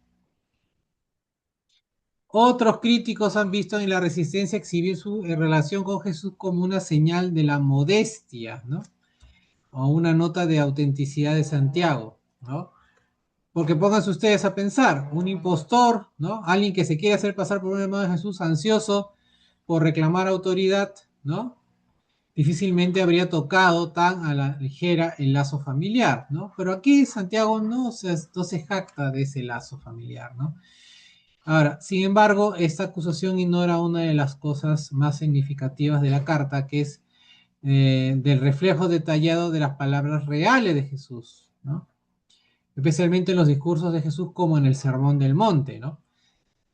Otros críticos han visto en la resistencia exhibir su relación con Jesús como una señal de la modestia, ¿no? O una nota de autenticidad de Santiago, ¿no? Porque pónganse ustedes a pensar, un impostor, ¿no? Alguien que se quiere hacer pasar por un hermano de Jesús, ansioso por reclamar autoridad, ¿no? Difícilmente habría tocado tan a la ligera el lazo familiar, ¿no? Pero aquí Santiago no se jacta de ese lazo familiar, ¿no? Ahora, sin embargo, esta acusación ignora una de las cosas más significativas de la carta, que es del reflejo detallado de las palabras reales de Jesús, ¿no? Especialmente en los discursos de Jesús como en el Sermón del Monte, ¿no?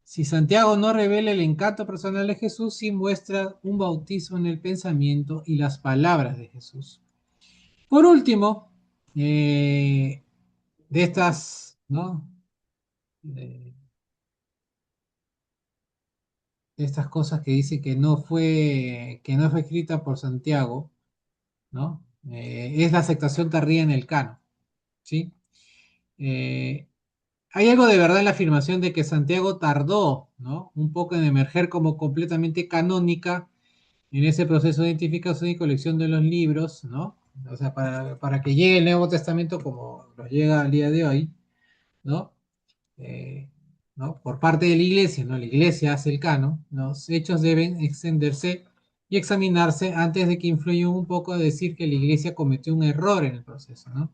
Si Santiago no revela el encanto personal de Jesús, sí muestra un bautismo en el pensamiento y las palabras de Jesús. Por último, de estas, ¿no? De estas cosas que dice que no fue escrita por Santiago, ¿no? Es la aceptación tardía en el canon, ¿sí? Eh, Hay algo de verdad en la afirmación de que Santiago tardó, ¿no? Un poco en emerger como completamente canónica en ese proceso de identificación y colección de los libros, ¿no? O sea, para que llegue el Nuevo Testamento como lo llega al día de hoy, ¿no? Eh, ¿No? Por parte de la iglesia, ¿no? La iglesia hace el canon, los hechos deben extenderse y examinarse antes de que influya un poco a decir que la iglesia cometió un error en el proceso, ¿no?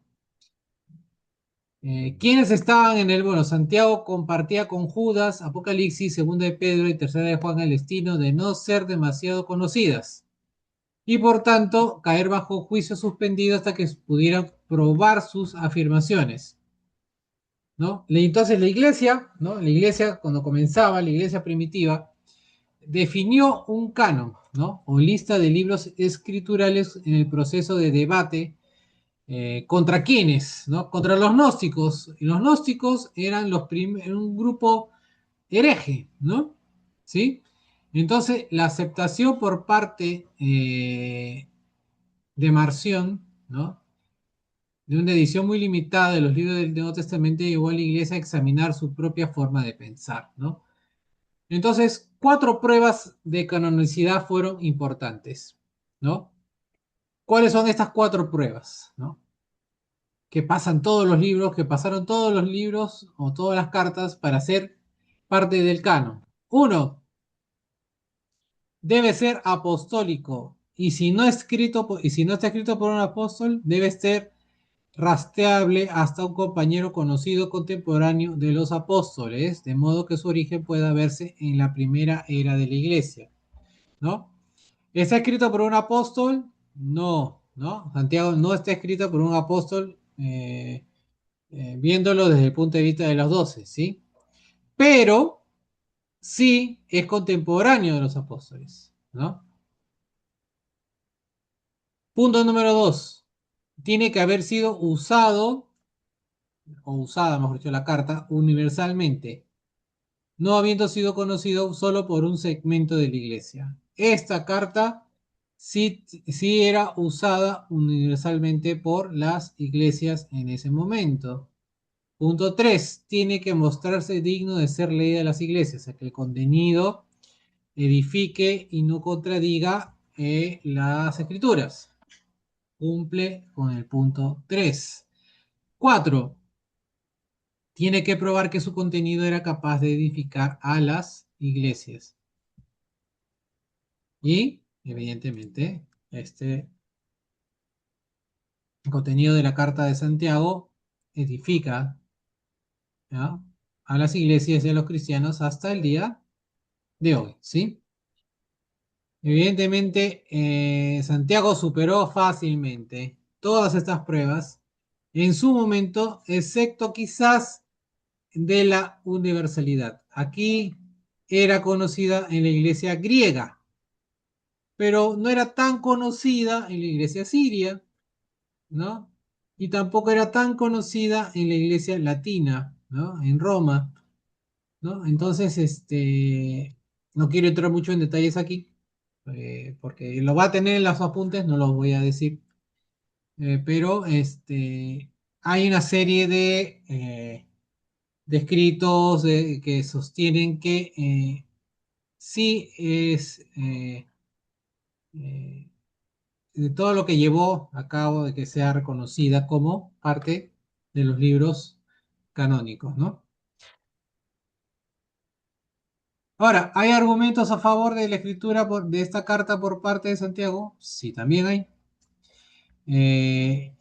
¿Quiénes estaban en el? Bueno, Santiago compartía con Judas, Apocalipsis, segunda de Pedro y tercera de Juan el destino de no ser demasiado conocidas y por tanto caer bajo juicio suspendido hasta que pudieran probar sus afirmaciones, ¿no? Entonces la iglesia, ¿no? La iglesia, cuando comenzaba, la iglesia primitiva, definió un canon, ¿no? O lista de libros escriturales en el proceso de debate. ¿Contra quiénes? ¿No? Contra los gnósticos. Y los gnósticos eran un grupo hereje, ¿no? ¿Sí? Entonces, la aceptación por parte de Marción, ¿no? De una edición muy limitada de los libros del Nuevo Testamento llevó a la iglesia a examinar su propia forma de pensar, ¿no? Entonces, cuatro pruebas de canonicidad fueron importantes, ¿no? ¿Cuáles son estas cuatro pruebas, ¿no? Que pasan todos los libros, que pasaron todos los libros o todas las cartas para ser parte del canon. Uno, debe ser apostólico. Y si no está escrito por un apóstol, debe ser rastreable hasta un compañero conocido contemporáneo de los apóstoles, de modo que su origen pueda verse en la primera era de la iglesia, ¿no? ¿Está escrito por un apóstol? No, ¿no? Santiago no está escrito por un apóstol, viéndolo desde el punto de vista de los 12, ¿sí? Pero sí es contemporáneo de los apóstoles, ¿no? Punto número 2. Tiene que haber sido usado, o usada, mejor dicho, la carta, universalmente, no habiendo sido conocido solo por un segmento de la iglesia. Esta carta sí era usada universalmente por las iglesias en ese momento. Punto 3. Tiene que mostrarse digno de ser leída en las iglesias, o sea, que el contenido edifique y no contradiga las escrituras. Cumple con el punto 3. 4. Tiene que probar que su contenido era capaz de edificar a las iglesias. Y, evidentemente, este contenido de la Carta de Santiago edifica, ¿ya?, a las iglesias y a los cristianos hasta el día de hoy, ¿sí? Evidentemente, Santiago superó fácilmente todas estas pruebas en su momento, excepto quizás de la universalidad. Aquí era conocida en la iglesia griega, pero no era tan conocida en la iglesia siria, ¿no? Y tampoco era tan conocida en la iglesia latina, ¿no? En Roma, ¿no? Entonces, no quiero entrar mucho en detalles aquí, porque lo va a tener en los apuntes, no los voy a decir, pero hay una serie de escritos que sostienen que sí es eh, de todo lo que llevó a cabo de que sea reconocida como parte de los libros canónicos, ¿no? Ahora, ¿hay argumentos a favor de la escritura de esta carta por parte de Santiago? Sí, también hay.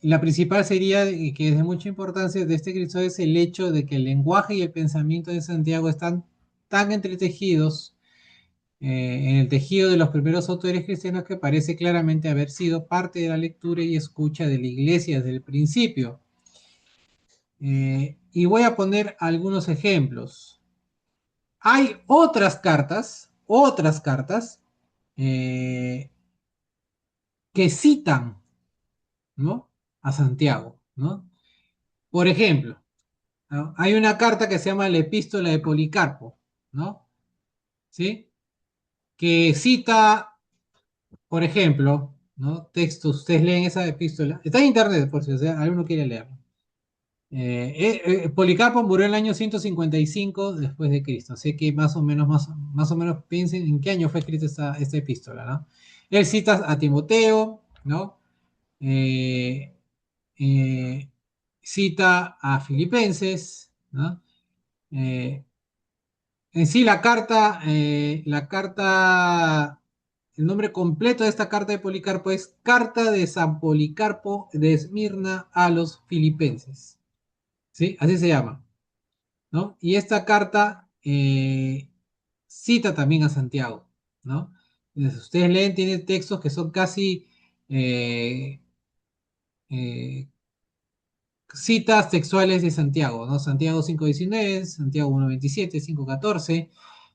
La principal sería que es de mucha importancia de este escrito es el hecho de que el lenguaje y el pensamiento de Santiago están tan entretejidos en el tejido de los primeros autores cristianos que parece claramente haber sido parte de la lectura y escucha de la iglesia desde el principio. Y voy a poner algunos ejemplos. Hay otras cartas eh, que citan, ¿no?, a Santiago, ¿no? Por ejemplo, ¿no?, hay una carta que se llama la Epístola de Policarpo, ¿no? ¿Sí? Que cita, por ejemplo, ¿no?, textos, ustedes leen esa epístola, está en internet por si alguno quiere leerlo. Policarpo murió en el año 155 después de Cristo, así que más o menos piensen en qué año fue escrita esta epístola, ¿no? Él cita a Timoteo, ¿no? Eh, eh, Cita a Filipenses, ¿no? Eh, en sí, el nombre completo de esta carta de Policarpo es Carta de San Policarpo de Esmirna a los Filipenses, ¿sí? Así se llama, ¿no? Y esta carta cita también a Santiago, ¿no? Entonces, ustedes leen, tiene textos que son eh, eh, citas textuales de Santiago, ¿no? Santiago 5:19, Santiago 1:27, 5:14,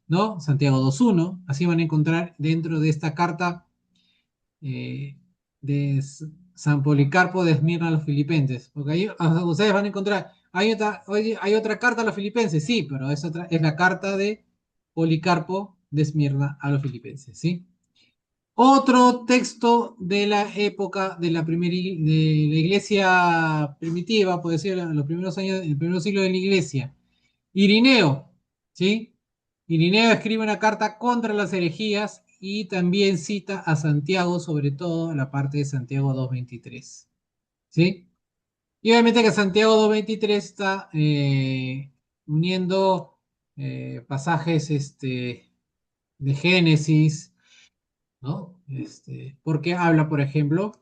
¿no? Santiago 2:1. Así van a encontrar dentro de esta carta eh, de San Policarpo de Esmirna a los filipenses. Porque ahí ustedes van a encontrar, oye, hay otra carta a los filipenses, sí, pero es la carta de Policarpo de Esmirna a los filipenses, ¿sí? Otro texto de la época de de la iglesia primitiva, puede decir, los primeros años, el primer siglo de la iglesia. Irineo, ¿sí? Irineo escribe una carta contra las herejías y también cita a Santiago, sobre todo la parte de Santiago 2:23, ¿sí? Y obviamente que Santiago 2:23 está uniendo pasajes de Génesis, ¿no? Porque habla, por ejemplo,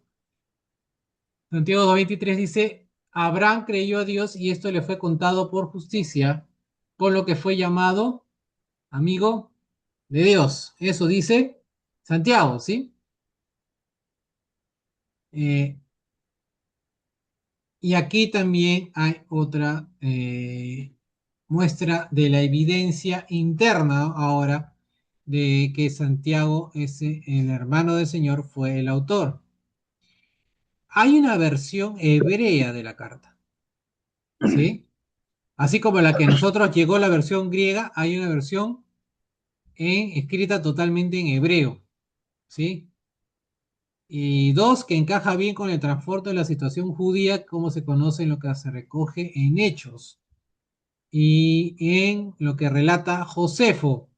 Santiago 2:23 dice, Abraham creyó a Dios y esto le fue contado por justicia, por lo que fue llamado amigo de Dios. Eso dice Santiago, ¿sí? Eh, y aquí también hay otra muestra de la evidencia interna ahora de que Santiago, el hermano del Señor, fue el autor. Hay una versión hebrea de la carta, ¿sí? Así como la que a nosotros llegó la versión griega, hay una versión escrita totalmente en hebreo, ¿sí? Y dos, que encaja bien con el transporte de la situación judía, como se conoce en lo que se recoge en Hechos y en lo que relata Josefo.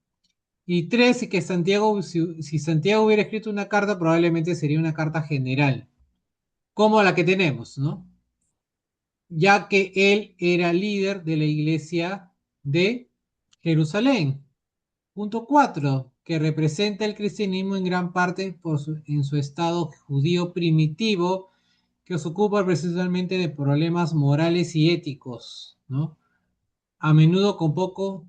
Y tres, que Santiago, si Santiago hubiera escrito una carta, probablemente sería una carta general, como la que tenemos, ¿no? Ya que él era líder de la iglesia de Jerusalén. Punto 4, que representa el cristianismo en gran parte en su estado judío primitivo, que se ocupa precisamente de problemas morales y éticos, ¿no? A menudo con poco,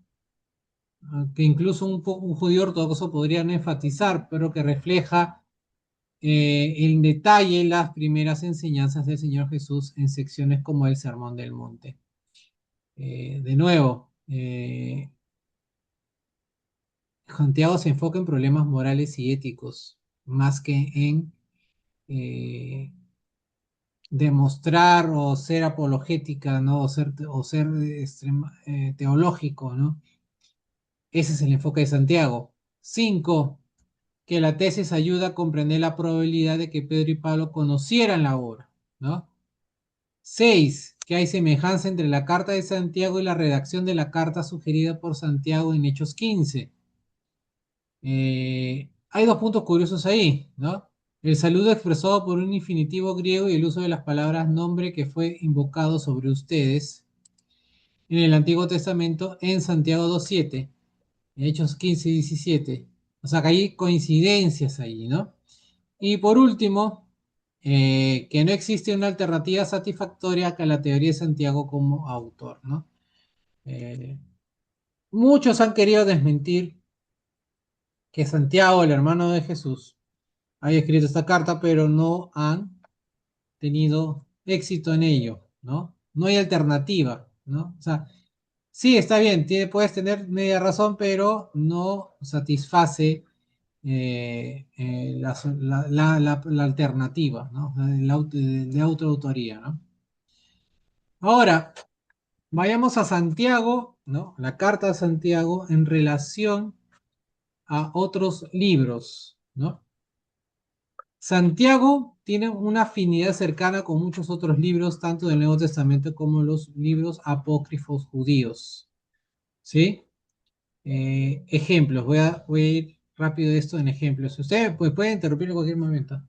que incluso un judío ortodoxo podría no enfatizar, pero que refleja en detalle las primeras enseñanzas del Señor Jesús en secciones como el Sermón del Monte. De nuevo, Santiago se enfoca en problemas morales y éticos, más que en demostrar o ser apologética, ¿no? O ser teológico, ¿no? Ese es el enfoque de Santiago. 5, que la tesis ayuda a comprender la probabilidad de que Pedro y Pablo conocieran la obra, ¿no? 6, que hay semejanza entre la carta de Santiago y la redacción de la carta sugerida por Santiago en Hechos 15. Hay dos puntos curiosos ahí, ¿no? El saludo expresado por un infinitivo griego y el uso de las palabras nombre que fue invocado sobre ustedes en el Antiguo Testamento en Santiago 2:7, en Hechos 15 y 17. O sea que hay coincidencias ahí, ¿no? Y por último, que no existe una alternativa satisfactoria a la teoría de Santiago como autor, ¿no? Eh, Muchos han querido desmentir que Santiago, el hermano de Jesús, haya escrito esta carta, pero no han tenido éxito en ello, ¿no? No hay alternativa, ¿no? O sea, sí, está bien, puedes tener media razón, pero no satisface la alternativa, ¿no? De autoautoría, ¿no? Ahora, vayamos a Santiago, ¿no? La carta de Santiago en relación a otros libros, ¿no? Santiago tiene una afinidad cercana con muchos otros libros, tanto del Nuevo Testamento como los libros apócrifos judíos, ¿sí? Ejemplos, voy a ir rápido de esto en ejemplos. Usted pues, puede interrumpir en cualquier momento,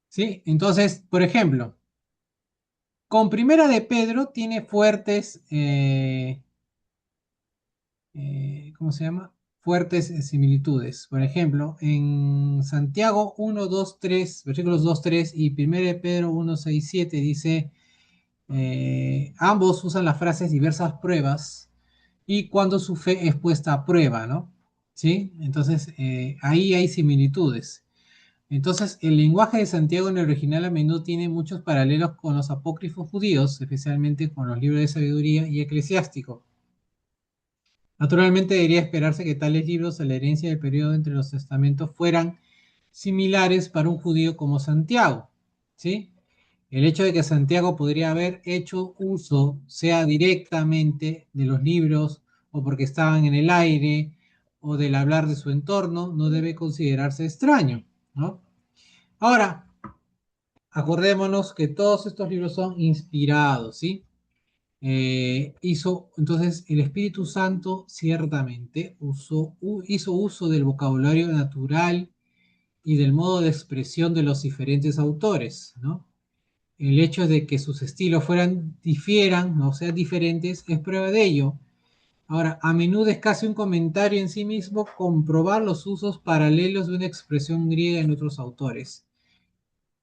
¿sí? Entonces, por ejemplo, con Primera de Pedro tiene fuertes, ¿cómo se llama? Fuertes similitudes. Por ejemplo, en Santiago 1, 2, 3, versículos 2, 3 y Primera de Pedro 1, 6, 7 dice, ambos usan las frases diversas pruebas y cuando su fe es puesta a prueba, ¿no? ¿Sí? Entonces, ahí hay similitudes. Entonces, el lenguaje de Santiago en el original a menudo tiene muchos paralelos con los apócrifos judíos, especialmente con los libros de sabiduría y eclesiástico. Naturalmente debería esperarse que tales libros, a la herencia del periodo entre los testamentos, fueran similares para un judío como Santiago, ¿sí? El hecho de que Santiago podría haber hecho uso, sea directamente de los libros o porque estaban en el aire o del hablar de su entorno, no debe considerarse extraño, ¿no? Ahora, acordémonos que todos estos libros son inspirados, ¿sí? Entonces el Espíritu Santo ciertamente hizo uso del vocabulario natural y del modo de expresión de los diferentes autores, ¿no? El hecho de que sus estilos difieran, o sean diferentes, es prueba de ello. Ahora, a menudo es casi un comentario en sí mismo comprobar los usos paralelos de una expresión griega en otros autores.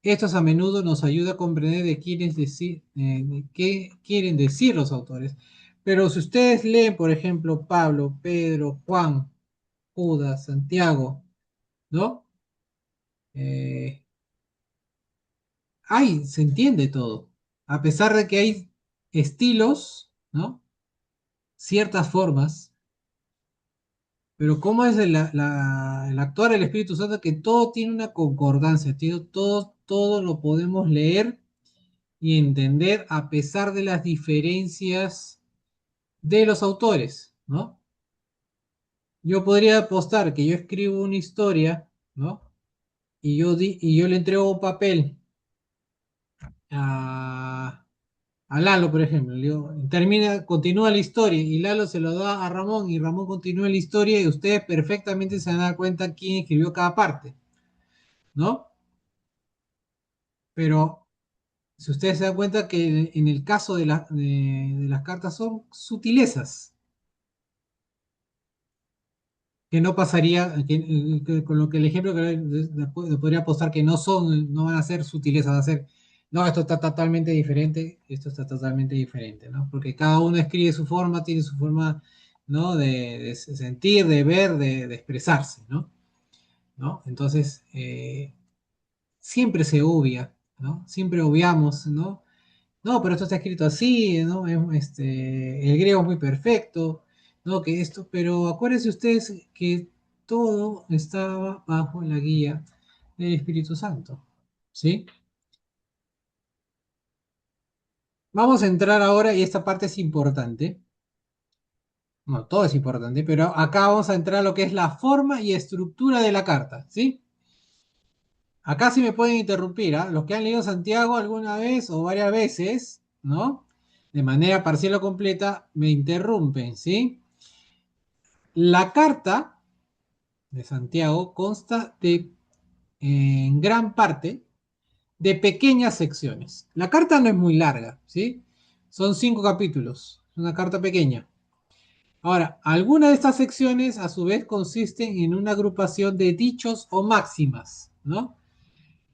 Estos a menudo nos ayuda a comprender de qué quieren decir los autores. Pero si ustedes leen, por ejemplo, Pablo, Pedro, Juan, Judas, Santiago, ¿no? Eh, se entiende todo. A pesar de que hay estilos, ¿no? Ciertas formas, pero ¿cómo es el actuar del Espíritu Santo? Que todo tiene una concordancia, todo lo podemos leer y entender a pesar de las diferencias de los autores, ¿no? Yo podría apostar que yo escribo una historia, ¿no? Y yo le entrego un papel a, a Lalo, por ejemplo. Le digo, continúa la historia y Lalo se lo da a Ramón y Ramón continúa la historia y ustedes perfectamente se van a dar cuenta quién escribió cada parte, ¿no? Pero si ustedes se dan cuenta que en el caso de las cartas son sutilezas, que no pasaría, con lo que el ejemplo que le podría apostar que no van a ser sutilezas, van a ser, no, esto está totalmente diferente, esto está totalmente diferente, ¿no? Porque cada uno escribe su forma, tiene su forma, ¿no? De sentir, de ver, de expresarse, ¿no? ¿No? Entonces, siempre se obvia, ¿no? Siempre obviamos, ¿no? No, pero esto está escrito así, ¿no? El griego es muy perfecto, ¿no? Que esto, pero acuérdense ustedes que todo estaba bajo la guía del Espíritu Santo, ¿sí? Vamos a entrar ahora, y esta parte es importante, no, todo es importante, pero acá vamos a entrar a lo que es la forma y estructura de la carta, ¿sí? Acá sí me pueden interrumpir, ¿ah? Los que han leído Santiago alguna vez o varias veces, ¿no? De manera parcial o completa, me interrumpen, ¿sí? La carta de Santiago consta en gran parte, de pequeñas secciones. La carta no es muy larga, ¿sí? Son 5 capítulos, es una carta pequeña. Ahora, algunas de estas secciones a su vez consisten en una agrupación de dichos o máximas, ¿no?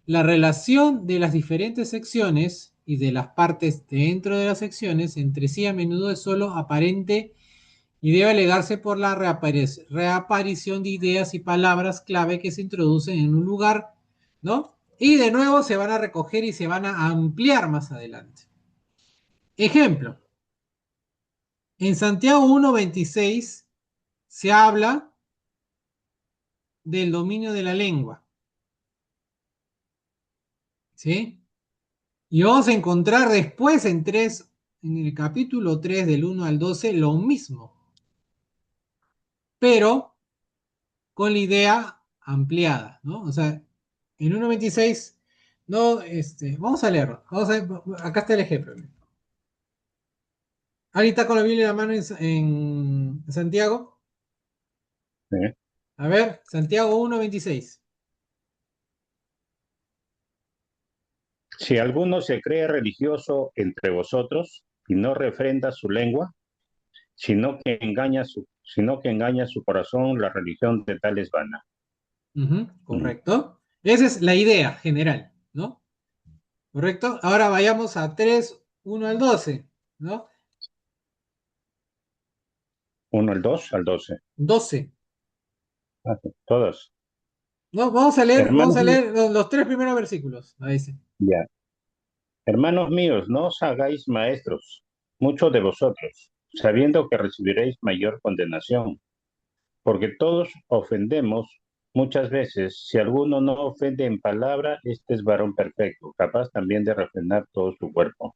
La relación de las diferentes secciones y de las partes dentro de las secciones entre sí a menudo es solo aparente y debe alegarse por la reaparición de ideas y palabras clave que se introducen en un lugar, ¿no? Y de nuevo se van a recoger y se van a ampliar más adelante. Ejemplo, en Santiago 1:26 se habla del dominio de la lengua, ¿sí? Y vamos a encontrar después en el capítulo 3 del 1 al 12 lo mismo, pero con la idea ampliada, ¿no? O sea, en 1.26, no, vamos a leerlo. Acá está el ejemplo. Ahorita con la Biblia en la mano en Santiago. ¿sí? A ver, Santiago 1:26. Si alguno se cree religioso entre vosotros y no refrenda su lengua, sino que engaña su corazón, la religión de tal es vana. Mm. Correcto. Esa es la idea general, ¿no? Correcto. Ahora vayamos a 3:1 al 12, ¿no? 1 al 2 al 12. 12. Ah, sí, todos. No, vamos Hermanos, a leer los tres primeros versículos. Ahí dice. ya. Hermanos míos, no os hagáis maestros, muchos de vosotros, sabiendo que recibiréis mayor condenación, porque todos ofendemos muchas veces. Si alguno no ofende en palabra, este es varón perfecto, capaz también de refrenar todo su cuerpo.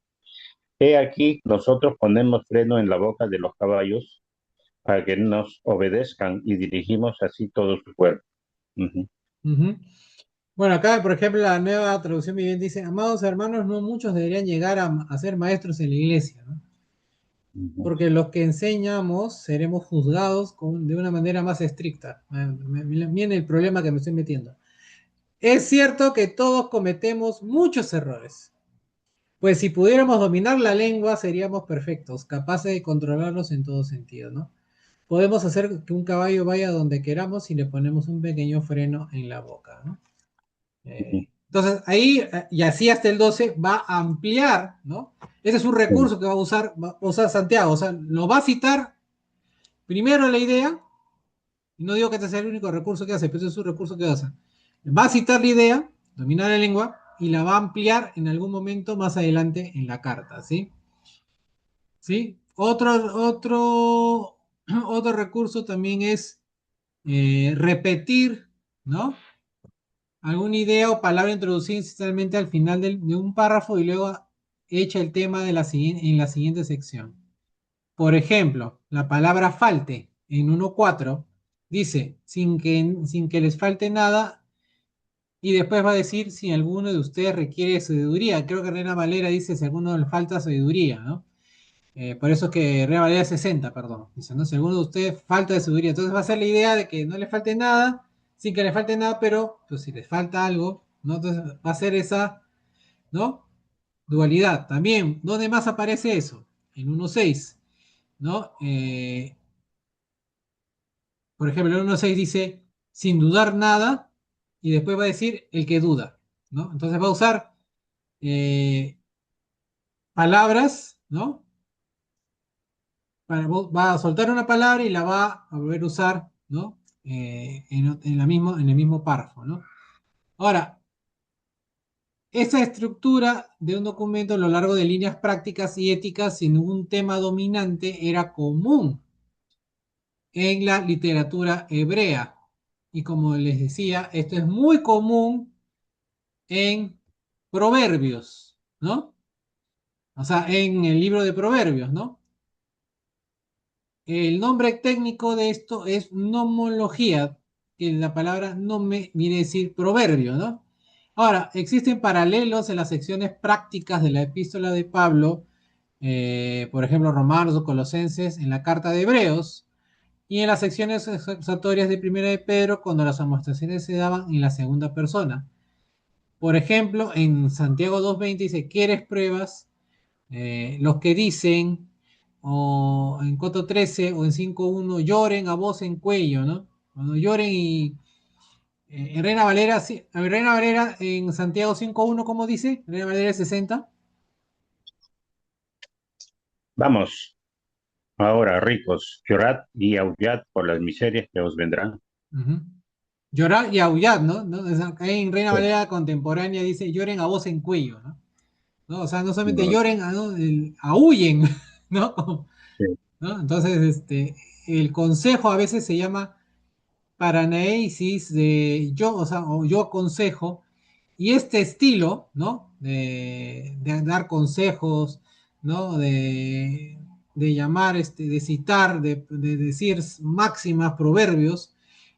He aquí, nosotros ponemos freno en la boca de los caballos para que nos obedezcan y dirigimos así todo su cuerpo. Ujú, Ujú. Bueno, acá, por ejemplo, la nueva traducción viviente dice, amados hermanos, no muchos deberían llegar a ser maestros en la iglesia, ¿no? ujú, Porque los que enseñamos seremos juzgados de una manera más estricta. Miren el problema que me estoy metiendo. Es cierto que todos cometemos muchos errores, pues si pudiéramos dominar la lengua seríamos perfectos, capaces de controlarlos en todo sentido, ¿no? Podemos hacer que un caballo vaya donde queramos si le ponemos un pequeño freno en la boca, ¿no? ujú. Entonces, ahí, y así hasta el 12, va a ampliar, ¿no? Ese es un Sí, recurso que va a usar Santiago, o sea, lo va a citar primero la idea, y no digo que este sea el único recurso que hace, pero ese es un recurso que hace. Va a citar la idea, dominar la lengua, y la va a ampliar en algún momento más adelante en la carta, ¿sí? ¿Sí? Otro recurso también es repetir, ¿no? Alguna idea o palabra introducida inicialmente al final de un párrafo y luego echa el tema en la siguiente sección. Por ejemplo, la palabra falte en 1.4 dice, sin que les falte nada, y después va a decir si alguno de ustedes requiere sabiduría. Creo que Reina Valera dice si alguno le falta sabiduría, ¿no? Por eso es que Reina Valera 60, perdón. Dice, ¿no? Si alguno de ustedes falta de sabiduría. Entonces va a ser la idea de que no le falte nada, sin que le falte nada, pero pues, si les falta algo, ¿no? Entonces va a ser esa, ¿no? Dualidad. También, ¿dónde más aparece eso? En 1.6, ¿no? Por ejemplo, el 1.6 dice, sin dudar nada, y después va a decir el que duda, ¿no? Entonces va a usar palabras, ¿no? Va a soltar una palabra y la va a volver a usar, ¿no? En el mismo párrafo, ¿no? Ahora, esa estructura de un documento a lo largo de líneas prácticas y éticas sin un tema dominante era común en la literatura hebrea. Y como les decía, esto es muy común en Proverbios, ¿no? O sea, en el libro de Proverbios, ¿no? El nombre técnico de esto es nomología, que la palabra nome viene a decir proverbio, ¿no? Ahora, existen paralelos en las secciones prácticas de la epístola de Pablo, por ejemplo, Romanos o Colosenses, en la carta de Hebreos, y en las secciones exhortatorias de Primera de Pedro, cuando las amonestaciones se daban en la segunda persona. Por ejemplo, en Santiago 2.20 dice, ¿quieres pruebas? Los que dicen, o en Coto 13 o en 5.1, lloren a voz en cuello, ¿no? Cuando lloren y en Reina Valera, sí, a ver, Reina Valera en Santiago 5.1, ¿cómo dice? Reina Valera 60. Vamos, ahora, ricos, llorad y aullad por las miserias que os vendrán. Ujú. Llorar y aullar, ¿no? ¿No? O sea, ahí en Reina Sí, Valera contemporánea dice lloren a voz en cuello, ¿no? ¿No? O sea, no solamente no, lloren, ¿no? Aúllen, ¿no? sí, ¿No? Entonces, el consejo a veces se llama paranaesis de yo, o sea, o yo aconsejo, y este estilo, ¿no? De dar consejos, ¿no? De llamar, de citar, de decir máximas, proverbios,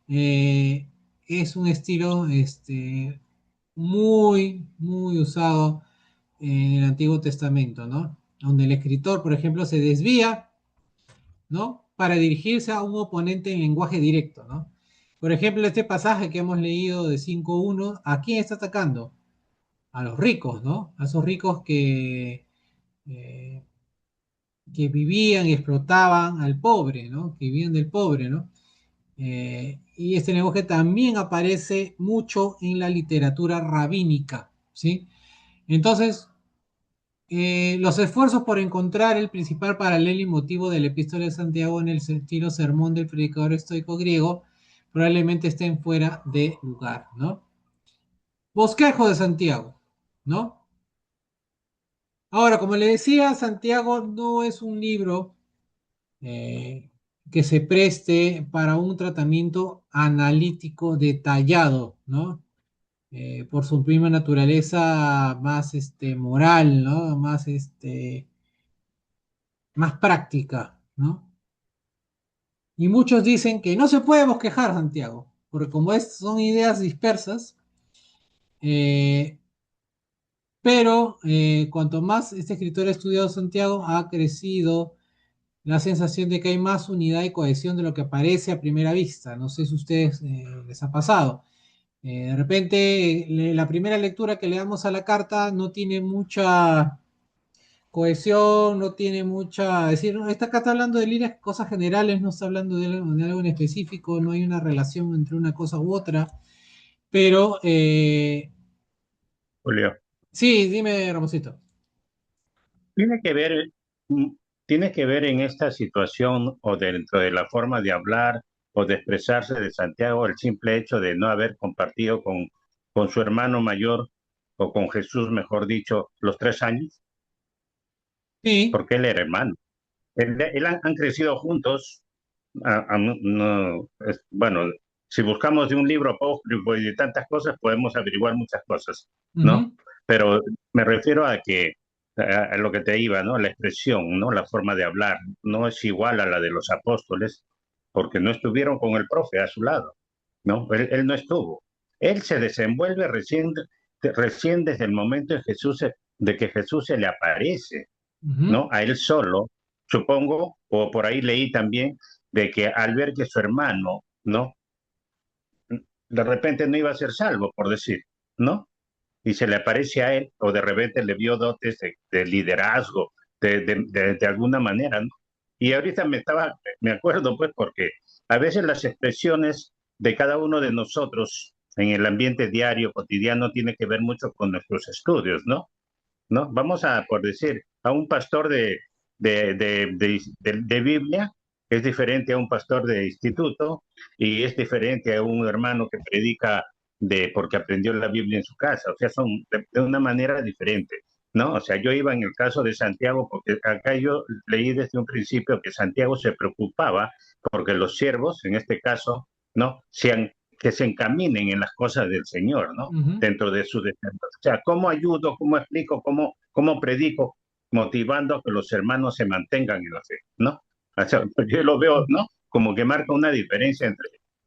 eh, es un estilo, muy usado en el Antiguo Testamento, ¿no? Donde el escritor, por ejemplo, se desvía, ¿no? Para dirigirse a un oponente en lenguaje directo, ¿no? Por ejemplo, este pasaje que hemos leído de 5.1, ¿a quién está atacando? A los ricos, ¿no? A esos ricos eh, que vivían y explotaban al pobre, ¿no? Que vivían del pobre, ¿no? Y este lenguaje también aparece mucho en la literatura rabínica, ¿sí? Entonces, los esfuerzos por encontrar el principal paralelo y motivo del epístola de Santiago en el estilo sermón del predicador estoico griego probablemente estén fuera de lugar, ¿no? Bosquejo de Santiago, ¿no? Ahora, como le decía, Santiago no es un libro eh, que se preste para un tratamiento analítico detallado, ¿no? Por su misma naturaleza más moral, ¿no? Más práctica, ¿no? Y muchos dicen que no se puede bosquejar Santiago, porque como son ideas dispersas, eh, pero cuanto más este escritor ha estudiado Santiago, ha crecido la sensación de que hay más unidad y cohesión de lo que parece a primera vista. No sé si a ustedes les ha pasado. De repente, la primera lectura que le damos a la carta no tiene mucha cohesión, no tiene mucha... Es decir, no, esta carta está hablando de líneas, cosas generales, no está hablando de algo en específico, no hay una relación entre una cosa u otra. Pero, Julio. sí, dime, Ramosito. Tiene que ver, mm, tiene que ver en esta situación o dentro de la forma de hablar o de expresarse de Santiago el simple hecho de no haber compartido con su hermano mayor o con Jesús, mejor dicho, los 3 años, Sí. porque él era hermano. Han crecido juntos. Bueno, si buscamos de un libro apócrifo y de tantas cosas, podemos averiguar muchas cosas, ¿no? Ujú, Pero me refiero a que a lo que te iba, ¿no? La expresión, ¿no? La forma de hablar no es igual a la de los apóstoles, porque no estuvieron con el profe a su lado, ¿no? Él no estuvo. Él se desenvuelve recién desde el momento de que Jesús se le aparece, ujú, ¿no? A él solo, supongo, o por ahí leí también, de que al ver que su hermano, ¿no? De repente no iba a ser salvo, por decir, ¿no? Y se le aparece a él, o de repente le vio dotes de liderazgo, de alguna manera, ¿no? Y ahorita me acuerdo, pues, porque a veces las expresiones de cada uno de nosotros en el ambiente diario, cotidiano, tiene que ver mucho con nuestros estudios, ¿no? ¿No? Vamos a, por decir, a un pastor de Biblia es diferente a un pastor de instituto y es diferente a un hermano que predica porque aprendió la Biblia en su casa, o sea, son de una manera diferente, ¿no? O sea, yo iba en el caso de Santiago porque acá yo leí desde un principio que Santiago se preocupaba porque los siervos, en este caso, ¿no? Que se encaminen en las cosas del Señor, ¿no? ujú, Dentro de su descenso. O sea, ¿cómo ayudo, cómo explico, cómo predico, motivando a que los hermanos se mantengan en la fe, ¿no? O sea, yo lo veo, ¿no? Como que marca una diferencia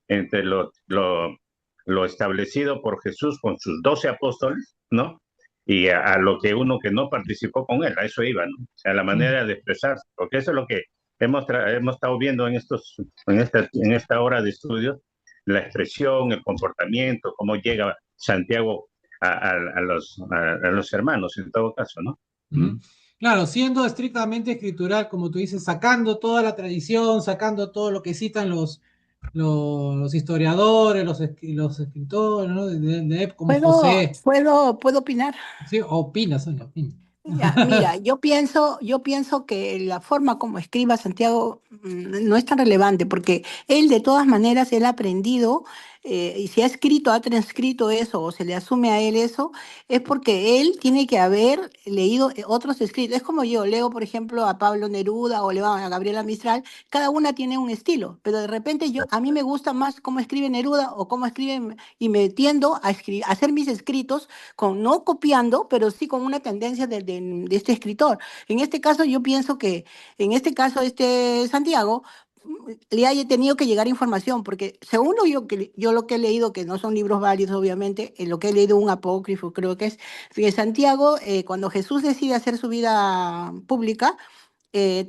entre lo establecido por Jesús con sus 12 apóstoles, ¿no? Y a lo que uno que no participó con él, a eso iba, ¿no? O sea, la ujú. manera de expresarse, porque eso es lo que hemos estado viendo en esta hora de estudio, la expresión, el comportamiento, cómo llega Santiago a los hermanos, en todo caso, ¿no? Ujú. Mm. Claro, siendo estrictamente escritural, como tú dices, sacando toda la tradición, sacando todo lo que citan los historiadores, los escritores, ¿no? Como José. ¿Puedo opinar? Sí, opina, Sonia, opina. Ya, mira, yo pienso que la forma como escriba Santiago no es tan relevante, porque él de todas maneras, él ha aprendido, y si ha escrito, ha transcrito eso, o se le asume a él eso, es porque él tiene que haber leído otros escritos. Es como yo leo, por ejemplo, a Pablo Neruda o leo a Gabriela Mistral, cada una tiene un estilo, pero de repente a mí me gusta más cómo escribe Neruda o cómo escribe, y me tiendo a hacer mis escritos no copiando, pero sí con una tendencia de este escritor. En este caso, yo pienso que, en este caso, este Santiago le haya tenido que llegar información, porque según yo lo que he leído, que no son libros válidos, obviamente, en lo que he leído un apócrifo, creo que es, que Santiago, cuando Jesús decide hacer su vida pública,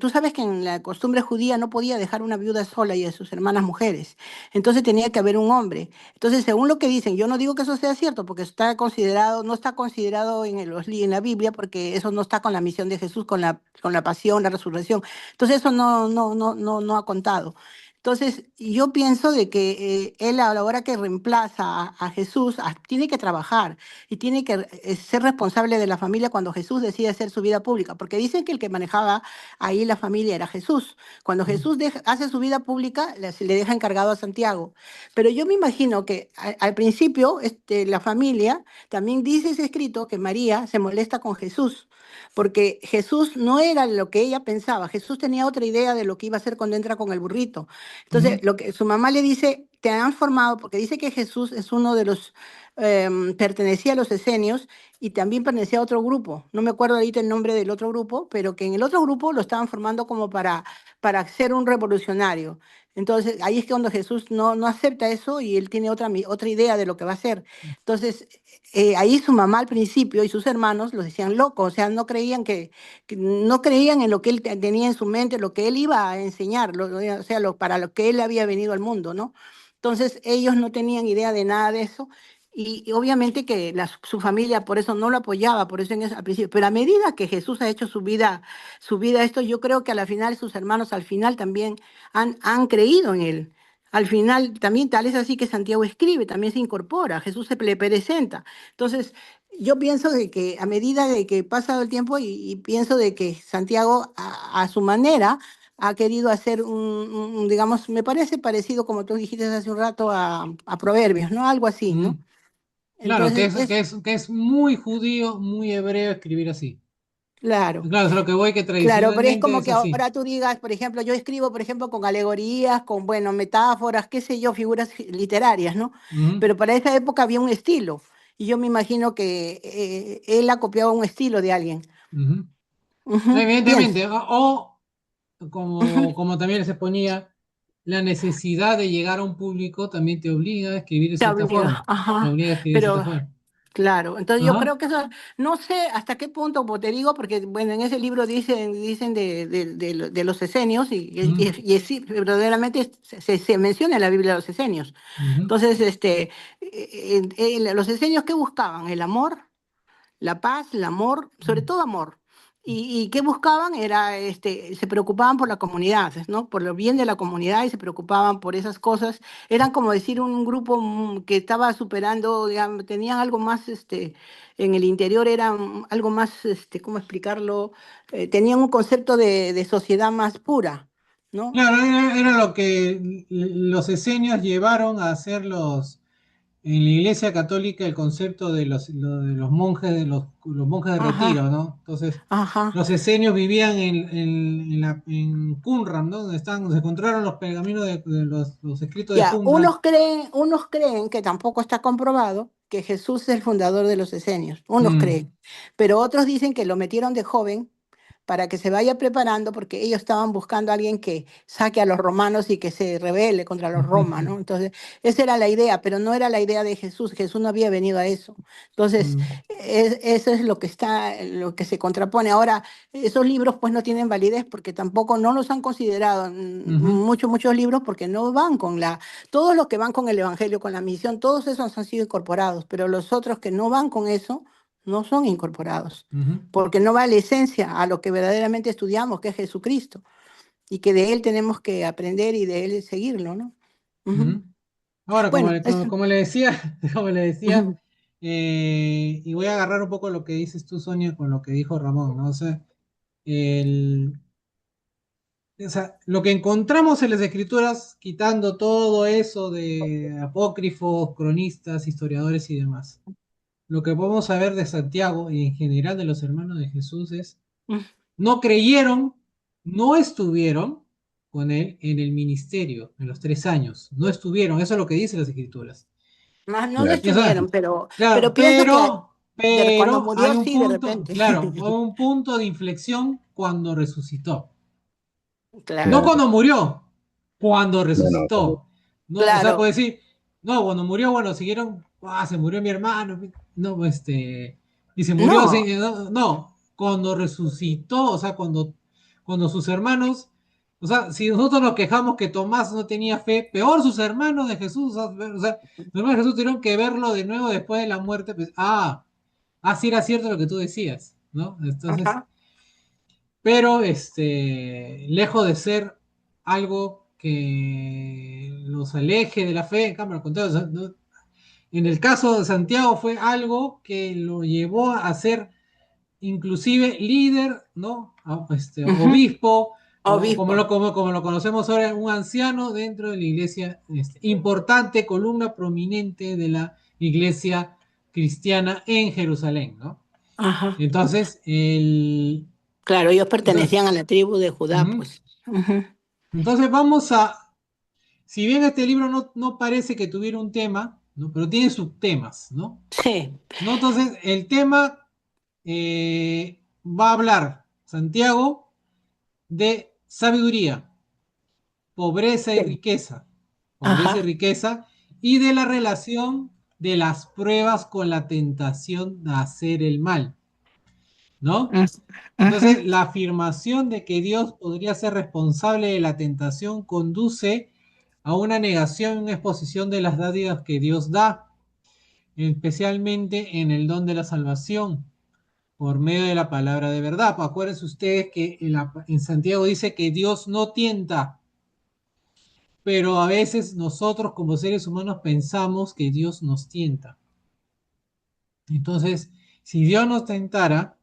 tú sabes que en la costumbre judía no podía dejar una viuda sola y a sus hermanas mujeres. Entonces tenía que haber un hombre. Entonces, según lo que dicen, yo no digo que eso sea cierto, porque no está considerado en la Biblia, porque eso no está con la misión de Jesús, con la pasión, la resurrección. Entonces, eso no ha contado. Entonces, yo pienso de que él a la hora que reemplaza a Jesús, tiene que trabajar y tiene que ser responsable de la familia cuando Jesús decide hacer su vida pública, porque dicen que el que manejaba ahí la familia era Jesús. Cuando Jesús hace su vida pública, le deja encargado a Santiago. Pero yo me imagino que al principio la familia, también dice ese escrito que María se molesta con Jesús porque Jesús no era lo que ella pensaba. Jesús tenía otra idea de lo que iba a hacer cuando entra con el burrito. Entonces, Ujú, lo que su mamá le dice, te han formado, porque dice que Jesús es uno de los, pertenecía a los esenios y también pertenecía a otro grupo. No me acuerdo ahorita el nombre del otro grupo, pero que en el otro grupo lo estaban formando como para ser un revolucionario. Entonces, ahí es que cuando Jesús no acepta eso y él tiene otra idea de lo que va a hacer. Entonces, ahí su mamá al principio y sus hermanos los decían locos, o sea, que no creían en lo que él tenía en su mente, lo que él iba a enseñar, o sea, para lo que él había venido al mundo, ¿no? Entonces ellos no tenían idea de nada de eso y obviamente que su familia por eso no lo apoyaba, por eso al principio, pero a medida que Jesús ha hecho su vida esto, yo creo que a la final sus hermanos al final también han creído en él. Al final también tal es así que Santiago escribe, también se incorpora, Jesús se le presenta. Entonces, yo pienso de que a medida de que pasa el tiempo y pienso de que Santiago a su manera ha querido hacer digamos, me parece parecido como tú dijiste hace un rato a Proverbios, ¿no? Algo así, ujú. ¿no? Claro, Entonces que es muy judío, muy hebreo escribir así. claro, Claro, es a lo que voy, que claro, pero es tradicionalmente como es que así. ahora tú digas, por ejemplo, yo escribo, por ejemplo, con alegorías, con, bueno, metáforas, qué sé yo, figuras literarias, ¿no? Ujú, Pero para esa época había un estilo y yo me imagino que él ha copiado un estilo de alguien. ujú. Ujú, pienso. Evidentemente, como también se ponía, la necesidad de llegar a un público también te obliga a escribir de Te cierta obliga, forma. Te ajá, obliga a escribir de cierta pero forma. claro, entonces yo Ajá. creo que eso, no sé hasta qué punto, como te digo, porque bueno, en ese libro dicen de los esenios Ujú, sí, verdaderamente se menciona en la Biblia los esenios. ujú, Entonces, los esenios, ¿qué buscaban? El amor, la paz, el amor, sobre todo amor. Y qué buscaban era, se preocupaban por la comunidad, ¿no? Por el bien de la comunidad y se preocupaban por esas cosas. Eran como decir un grupo que estaba superando, digamos, tenían algo más, en el interior eran algo más, ¿cómo explicarlo? Tenían un concepto de sociedad más pura, ¿no? claro, era lo que los esenios llevaron a hacer en la Iglesia Católica el concepto de de los monjes los monjes de retiro, Ajá, ¿no? Entonces, ajá. los esenios vivían en Qumran, ¿no? Donde se encontraron los pergaminos de los escritos de Ya, Qumran. unos creen que tampoco está comprobado que Jesús es el fundador de los esenios, unos Mm, creen, pero otros dicen que lo metieron de joven para que se vaya preparando porque ellos estaban buscando a alguien que saque a los romanos y que se rebele contra los romanos, ¿no? Entonces, esa era la idea, pero no era la idea de Jesús, Jesús no había venido a eso. Entonces, mm, eso es lo que se contrapone. Ahora, esos libros pues no tienen validez porque tampoco no los han considerado ujú, muchos libros porque no van todos los que van con el Evangelio, con la misión, todos esos han sido incorporados, pero los otros que no van con eso no son incorporados ujú, porque no va la esencia a lo que verdaderamente estudiamos, que es Jesucristo, y que de Él tenemos que aprender y de Él seguirlo, ¿no? Ujú. ujú. Ahora, Bueno, eso. como le decía, como le decía, Ujú. y voy a agarrar un poco lo que dices tú, Sonia, con lo que dijo Ramón, ¿no? O sea, el, o sea, lo que encontramos en las escrituras, quitando todo eso de apócrifos, cronistas, historiadores y demás, lo que podemos saber de Santiago y en general de los hermanos de Jesús es, no creyeron, no estuvieron con él en el ministerio en los 3 años, no estuvieron, eso es lo que dicen las escrituras. Más no lo Claro. Y eso, estuvieron, claro, pero pienso que cuando pero hay murió, un sí, de punto, repente. claro, hay un punto de inflexión cuando resucitó. No Claro, Claro. cuando murió, cuando Bueno, resucitó. No, o sea, puede claro. decir, no, cuando murió, bueno, siguieron, se murió mi hermano, no, y se murió, sí, No, no, no, cuando resucitó, o sea, cuando sus hermanos, o sea, si nosotros nos quejamos que Tomás no tenía fe, peor sus hermanos de Jesús, o sea, los hermanos de Jesús tuvieron que verlo de nuevo después de la muerte, pues, sí era cierto lo que tú decías, ¿no? Entonces, ajá. pero lejos de ser algo que los aleje de la fe, en cambio, al contrario, en el caso de Santiago fue algo que lo llevó a ser inclusive líder, ¿no? Ujú. Obispo, o Obispo. como lo conocemos ahora, un anciano dentro de la iglesia, importante, columna prominente de la iglesia cristiana en Jerusalén, ¿no? Ajá. Entonces, Claro, ellos entonces, pertenecían a la tribu de Judá, ujú. pues. Ujú. Entonces vamos a, si bien este libro no parece que tuviera un tema, ¿no? Pero tiene subtemas, ¿no? Sí. ¿No? Entonces, el tema va a hablar Santiago de sabiduría, pobreza y Sí. riqueza, pobreza y Ajá. riqueza, y de la relación de las pruebas con la tentación de hacer el mal, ¿no? Mm, Entonces, ujú. la afirmación de que Dios podría ser responsable de la tentación conduce a una negación y una exposición de las dádivas que Dios da, especialmente en el don de la salvación por medio de la palabra de verdad. Pues acuérdense ustedes que en Santiago dice que Dios no tienta, pero a veces nosotros como seres humanos pensamos que Dios nos tienta. Entonces, si Dios nos tentara,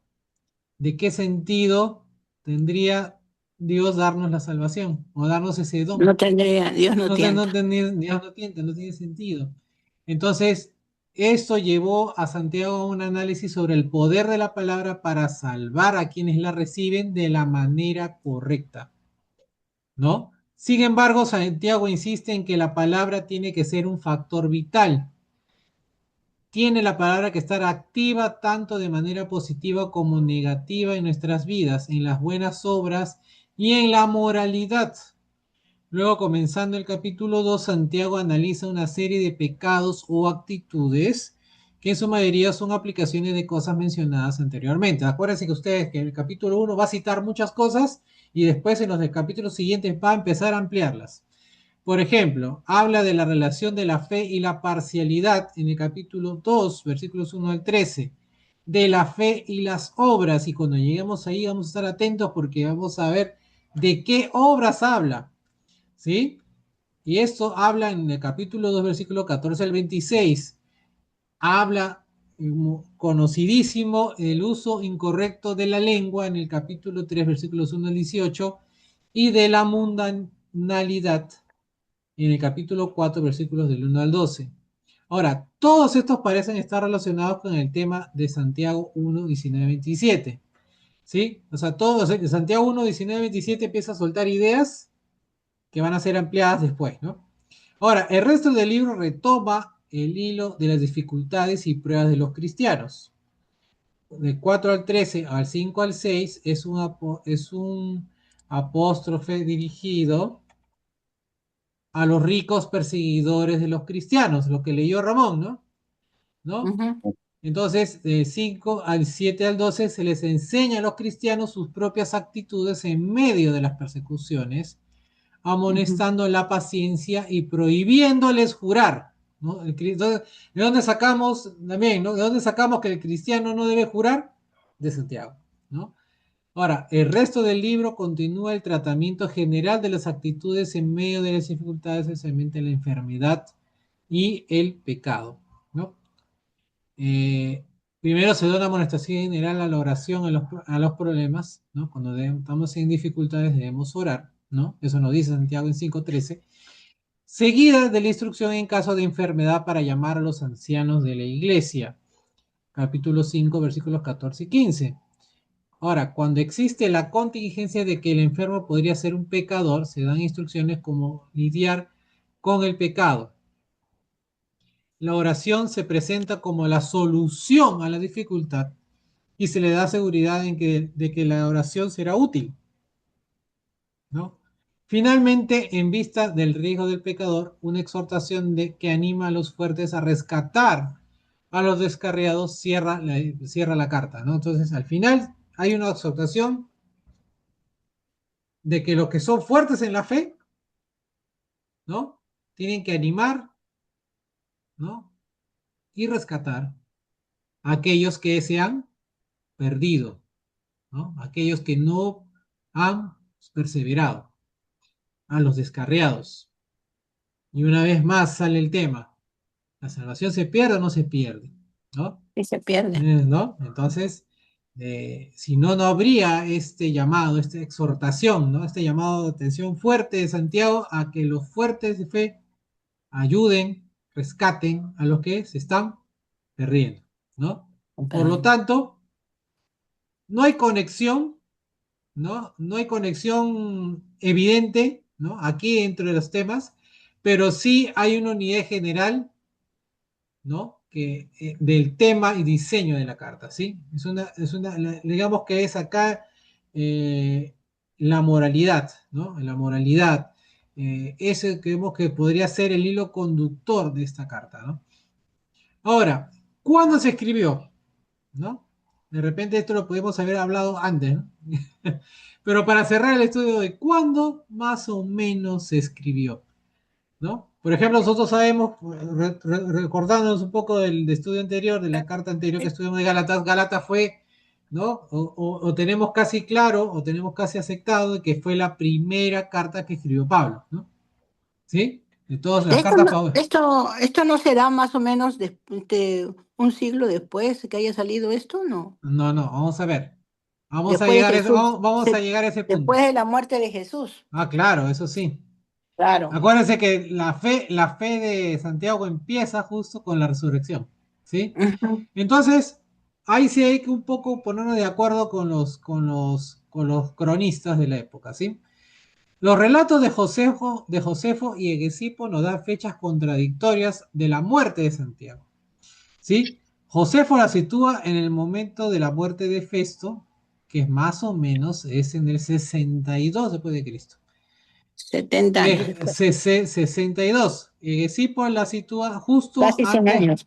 ¿de qué sentido tendría Dios darnos la salvación o darnos ese don? No tendría, Dios no tienta. Dios no tienta, no tiene sentido. Entonces, esto llevó a Santiago a un análisis sobre el poder de la palabra para salvar a quienes la reciben de la manera correcta, ¿no? Sin embargo, Santiago insiste en que la palabra tiene que ser un factor vital. Tiene la palabra que estar activa tanto de manera positiva como negativa en nuestras vidas, en las buenas obras y en la moralidad. Luego, comenzando el capítulo 2, Santiago analiza una serie de pecados o actitudes que en su mayoría son aplicaciones de cosas mencionadas anteriormente. Acuérdense que ustedes que en el capítulo 1 va a citar muchas cosas y después en los capítulos siguientes va a empezar a ampliarlas. Por ejemplo, habla de la relación de la fe y la parcialidad en el capítulo 2, versículos 1 al 13, de la fe y las obras. Y cuando lleguemos ahí vamos a estar atentos porque vamos a ver de qué obras habla, ¿sí? Y esto habla en el capítulo 2, versículo 14 al 26. Habla conocidísimo el uso incorrecto de la lengua en el capítulo 3, versículos 1 al 18, y de la mundanalidad en el capítulo 4, versículos del 1 al 12. Ahora, todos estos parecen estar relacionados con el tema de Santiago 1, 19, 27. ¿Sí? O sea, todos, Santiago 1, 19, 27 empieza a soltar ideas que van a ser ampliadas después, ¿no? Ahora, el resto del libro retoma el hilo de las dificultades y pruebas de los cristianos. De 4 al 13, al 5 al 6, es un apóstrofe dirigido a los ricos perseguidores de los cristianos, lo que leyó Ramón, ¿no? ¿No? Ujú, Entonces, de 5 al 7 al 12 se les enseña a los cristianos sus propias actitudes en medio de las persecuciones, ujú. amonestando la paciencia y prohibiéndoles jurar, ¿no? Entonces, ¿de dónde sacamos también, ¿no? ¿De dónde sacamos que el cristiano no debe jurar? De Santiago, ¿no? Ahora, el resto del libro continúa el tratamiento general de las actitudes en medio de las dificultades, especialmente la enfermedad y el pecado, ¿no? Eh, Primero se da una amonestación general a la oración, a los problemas, ¿no? Cuando estamos en dificultades debemos orar, ¿no? Eso nos dice Santiago en 5:13. Seguida de la instrucción en caso de enfermedad para llamar a los ancianos de la iglesia, capítulo 5, versículos 14 y 15. Ahora, cuando existe la contingencia de que el enfermo podría ser un pecador, se dan instrucciones como lidiar con el pecado. La oración se presenta como la solución a la dificultad y se le da seguridad de que la oración será útil, ¿no? Finalmente, en vista del riesgo del pecador, una exhortación que anima a los fuertes a rescatar a los descarriados cierra la carta, ¿no? Entonces, al final hay una exhortación de que los que son fuertes en la fe, ¿no? Tienen que animar, ¿no? Y rescatar a aquellos que se han perdido, ¿no? Aquellos que no han perseverado. a los descarriados. Y una vez más sale el tema, ¿la salvación se pierde o no se pierde? ¿No? Y se pierde. ¿No? Entonces, si no, no habría este llamado, esta exhortación, ¿no? Este llamado de atención fuerte de Santiago a que los fuertes de fe ayuden, rescaten a los que se están perdiendo, ¿no? Por lo tanto, no hay conexión, ¿no? No hay conexión evidente, ¿no? Aquí entre los temas, pero sí hay una unidad general, ¿no? Del tema y diseño de la carta, ¿sí? Digamos que es acá eh, la moralidad, ¿no? La moralidad. Ese creemos que podría ser el hilo conductor de esta carta, ¿no? Ahora, ¿cuándo se escribió? ¿No? De repente esto lo podemos haber hablado antes, ¿no? Pero para cerrar el estudio de cuándo más o menos se escribió, ¿no? Por ejemplo, nosotros sabemos, recordándonos un poco del estudio anterior, de la carta anterior que estudiamos de Gálatas, Gálatas fue, ¿no? O tenemos casi claro, o tenemos casi aceptado que fue la primera carta que escribió Pablo, ¿no? ¿Sí? De todas las Esto cartas, no, Pablo. esto no será más o menos de un siglo después que haya salido esto, ¿no? No, no, vamos a ver. Vamos a Después de llegar a ese, Jesús, vamos a llegar a ese después punto. de la muerte de Jesús. Ah, claro, eso sí. Claro. Acuérdense que la fe de Santiago empieza justo con la resurrección, ¿sí? Ujú. Entonces, ahí sí hay que un poco ponernos de acuerdo con los cronistas de la época, ¿sí? Los relatos de Josefo y Hegesipo nos dan fechas contradictorias de la muerte de Santiago, ¿sí? Josefo la sitúa en el momento de la muerte de Festo, que más o menos es en el 62 después de Cristo. 70 años después. 62. Hegesipo la sitúa justo Casi 100 antes, años.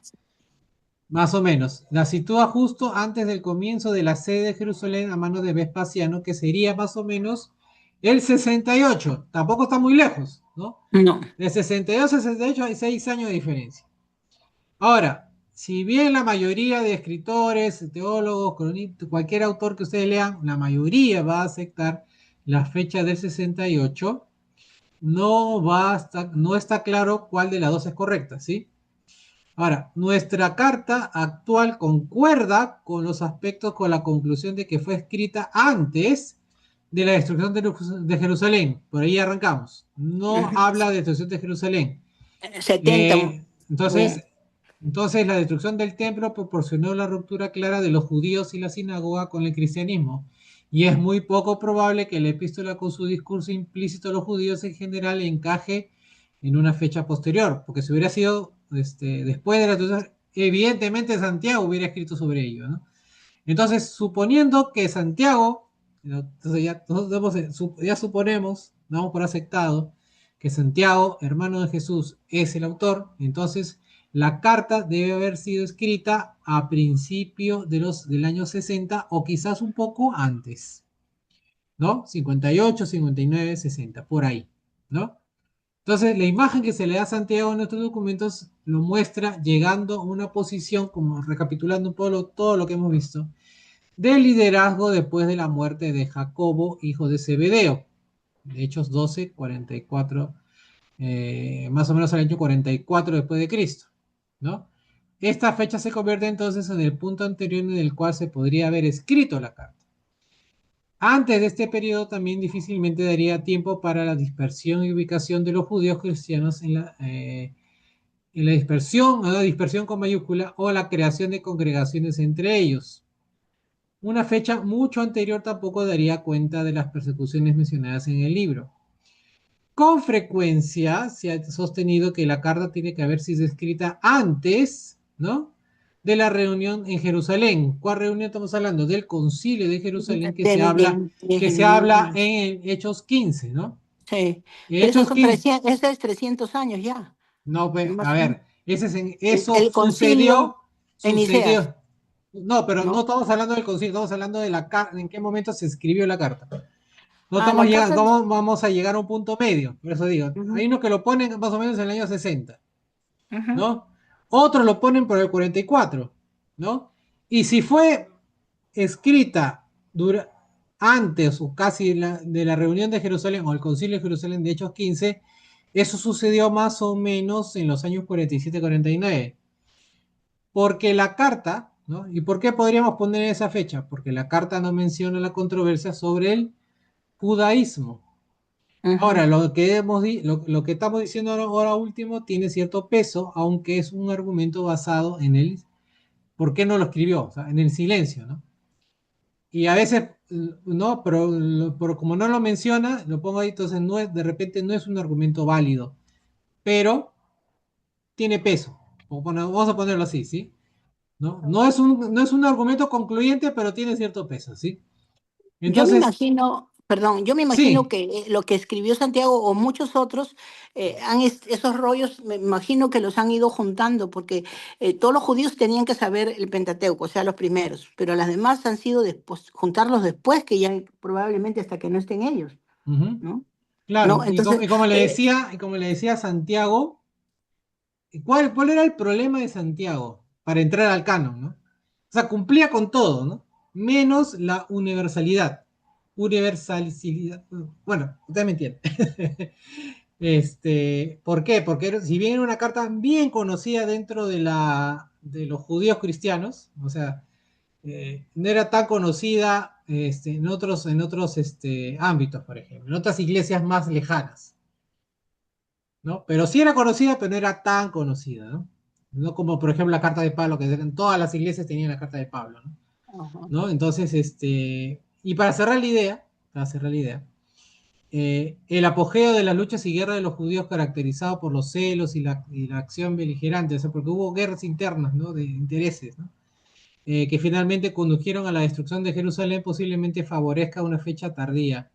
más o menos, la sitúa justo antes del comienzo de la sede de Jerusalén a manos de Vespasiano, que sería más o menos el 68. Tampoco está muy lejos, ¿no? No. De 62 a 68 hay 6 años de diferencia. Ahora, si bien la mayoría de escritores, teólogos, cronistas, cualquier autor que ustedes lean, la mayoría va a aceptar la fecha del 68, no está claro cuál de las dos es correcta, ¿sí? Ahora, nuestra carta actual concuerda con los aspectos con la conclusión de que fue escrita antes de la destrucción de Jerusalén. Por ahí arrancamos. No Ujú. habla de destrucción de Jerusalén. 70. Eh, entonces, Bien. entonces, la destrucción del templo proporcionó la ruptura clara de los judíos y la sinagoga con el cristianismo. Y es muy poco probable que la epístola con su discurso implícito a los judíos en general encaje en una fecha posterior, porque si hubiera sido después de la destrucción, evidentemente Santiago hubiera escrito sobre ello, ¿no? Entonces, suponiendo que Santiago, ¿no? Entonces ya, ya suponemos, damos por aceptado, que Santiago, hermano de Jesús, es el autor, entonces la carta debe haber sido escrita a principio del año 60 o quizás un poco antes, ¿no? 58, 59, 60, por ahí, ¿no? Entonces, la imagen que se le da a Santiago en nuestros documentos lo muestra llegando a una posición, como recapitulando un poco todo lo que hemos visto, de liderazgo después de la muerte de Jacobo, hijo de Zebedeo. De Hechos 12, 44, más o menos al año 44 después de Cristo, ¿no? Esta fecha se convierte entonces en el punto anterior en el cual se podría haber escrito la carta. Antes de este periodo también difícilmente daría tiempo para la dispersión y ubicación de los judíos cristianos en la dispersión con mayúscula o la creación de congregaciones entre ellos. Una fecha mucho anterior tampoco daría cuenta de las persecuciones mencionadas en el libro. Con frecuencia se ha sostenido que la carta tiene que haber sido escrita antes, ¿no? De la reunión en Jerusalén. ¿Cuál reunión estamos hablando? Del concilio de Jerusalén que se habla en Hechos 15, ¿no? Sí, pero esos Hechos son 15. 300, ese es 300 años ya. No, pues, Más a o menos. ver, eso El concilio sucedió, en Niceas, sucedió. No, pero no ¿no? estamos hablando del concilio, estamos hablando de la carta, en qué momento se escribió la carta. No Ah, estamos la llegando, carta. vamos a llegar a un punto medio, por eso digo, Ujú, hay unos que lo ponen más o menos en el año 60, ujú. ¿no? Otros lo ponen por el 44, ¿no? Y si fue escrita antes o casi de la reunión de Jerusalén o el concilio de Jerusalén de Hechos 15, eso sucedió más o menos en los años 47-49. Porque la carta, ¿no? ¿Y por qué podríamos poner esa fecha? Porque la carta no menciona la controversia sobre el judaísmo. Ahora, Ujú. lo que estamos diciendo ahora último tiene cierto peso, aunque es un argumento basado en el, ¿por qué no lo escribió? O sea, en el silencio, ¿no? Y a veces, no, pero como no lo menciona, lo pongo ahí, entonces no es, de repente no es un argumento válido, pero tiene peso. Vamos a ponerlo así, ¿sí? ¿No? No es un argumento concluyente, pero tiene cierto peso, ¿sí? Yo me Entonces, imagino, perdón, yo me imagino sí. que lo que escribió Santiago o muchos otros, esos rollos, me imagino que los han ido juntando, porque todos los judíos tenían que saber el Pentateuco, o sea, los primeros, pero las demás han sido después, juntarlos después, que ya probablemente hasta que no estén ellos, Ujú. ¿no? ¿No? Claro, Entonces, y como le decía Santiago, ¿cuál era el problema de Santiago para entrar al canon, ¿no? O sea, cumplía con todo, ¿no? Menos la universalidad. Universalidad. Bueno, usted me entiende. ¿Por qué? Porque si bien era una carta bien conocida dentro de los judíos cristianos, o sea, no era tan conocida en otros ámbitos, por ejemplo, en otras iglesias más lejanas, ¿no? Pero sí era conocida, pero no era tan conocida, ¿no? No como, por ejemplo, la carta de Pablo, que en todas las iglesias tenían la carta de Pablo, ¿no? ajá. ¿No? Entonces, y para cerrar la idea, el apogeo de las luchas y guerras de los judíos caracterizado por los celos y la acción beligerante, o sea, porque hubo guerras internas, ¿no? De intereses, ¿no? Que finalmente condujeron a la destrucción de Jerusalén, posiblemente favorezca una fecha tardía,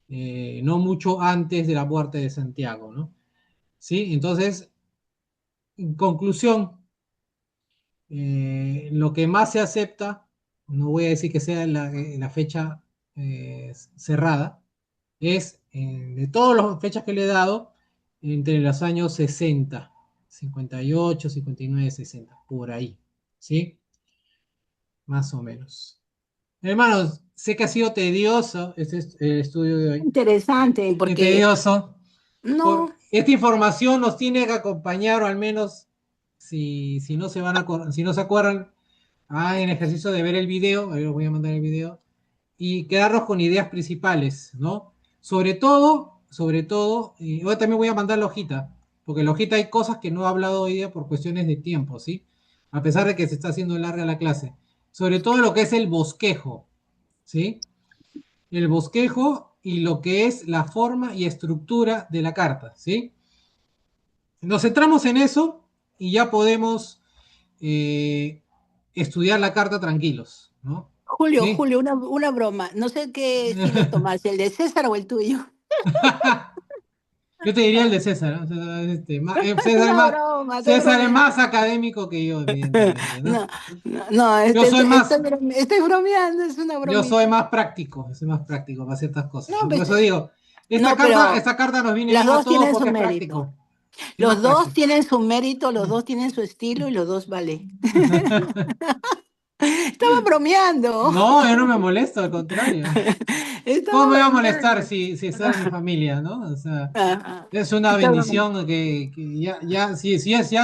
no mucho antes de la muerte de Santiago, ¿no? ¿Sí? Entonces, en conclusión, lo que más se acepta, no voy a decir que sea la fecha cerrada, es de todas las fechas que le he dado, entre los años 60, 58, 59, 60, por ahí, ¿sí? Más o menos. Hermanos, sé que ha sido tedioso el estudio de hoy. Interesante, porque Tedioso. no, Esta información nos tiene que acompañar, o al menos, si no si no se acuerdan, hagan el ejercicio de ver el video, ahí os voy a mandar el video, y quedarnos con ideas principales, ¿no? Sobre todo, hoy también voy a mandar la hojita, porque en la hojita hay cosas que no he hablado hoy día por cuestiones de tiempo, ¿sí? A pesar de que se está haciendo larga la clase. Sobre todo lo que es el bosquejo, ¿sí? El bosquejo y lo que es la forma y estructura de la carta, ¿sí? Nos centramos en eso y ya podemos eh, estudiar la carta tranquilos, ¿no? Julio, ¿Sí? Julio, una broma. No sé qué estilo tomas, el de César o el tuyo. Yo te diría el de César, ¿no? Una broma, estoy César es bromeando. más académico que yo, evidentemente, ¿no? No, no, no, Yo soy más, estoy bromeando, es una yo soy bromita. más práctico, soy más práctico para ciertas cosas. No, Por pues, eso digo, esta no, carta, pero esta carta nos viene las bien a dos todos tienen su porque es mérito. práctico. Es más Los dos práctico. tienen su mérito, los dos tienen su estilo y los dos vale. Estaba bromeando. No, yo no me molesto, al contrario. ¿Cómo Estaba me voy a molestar bromeando. si esa es mi familia, ¿no? O sea, Ajá, es una está bromeando. bendición que ya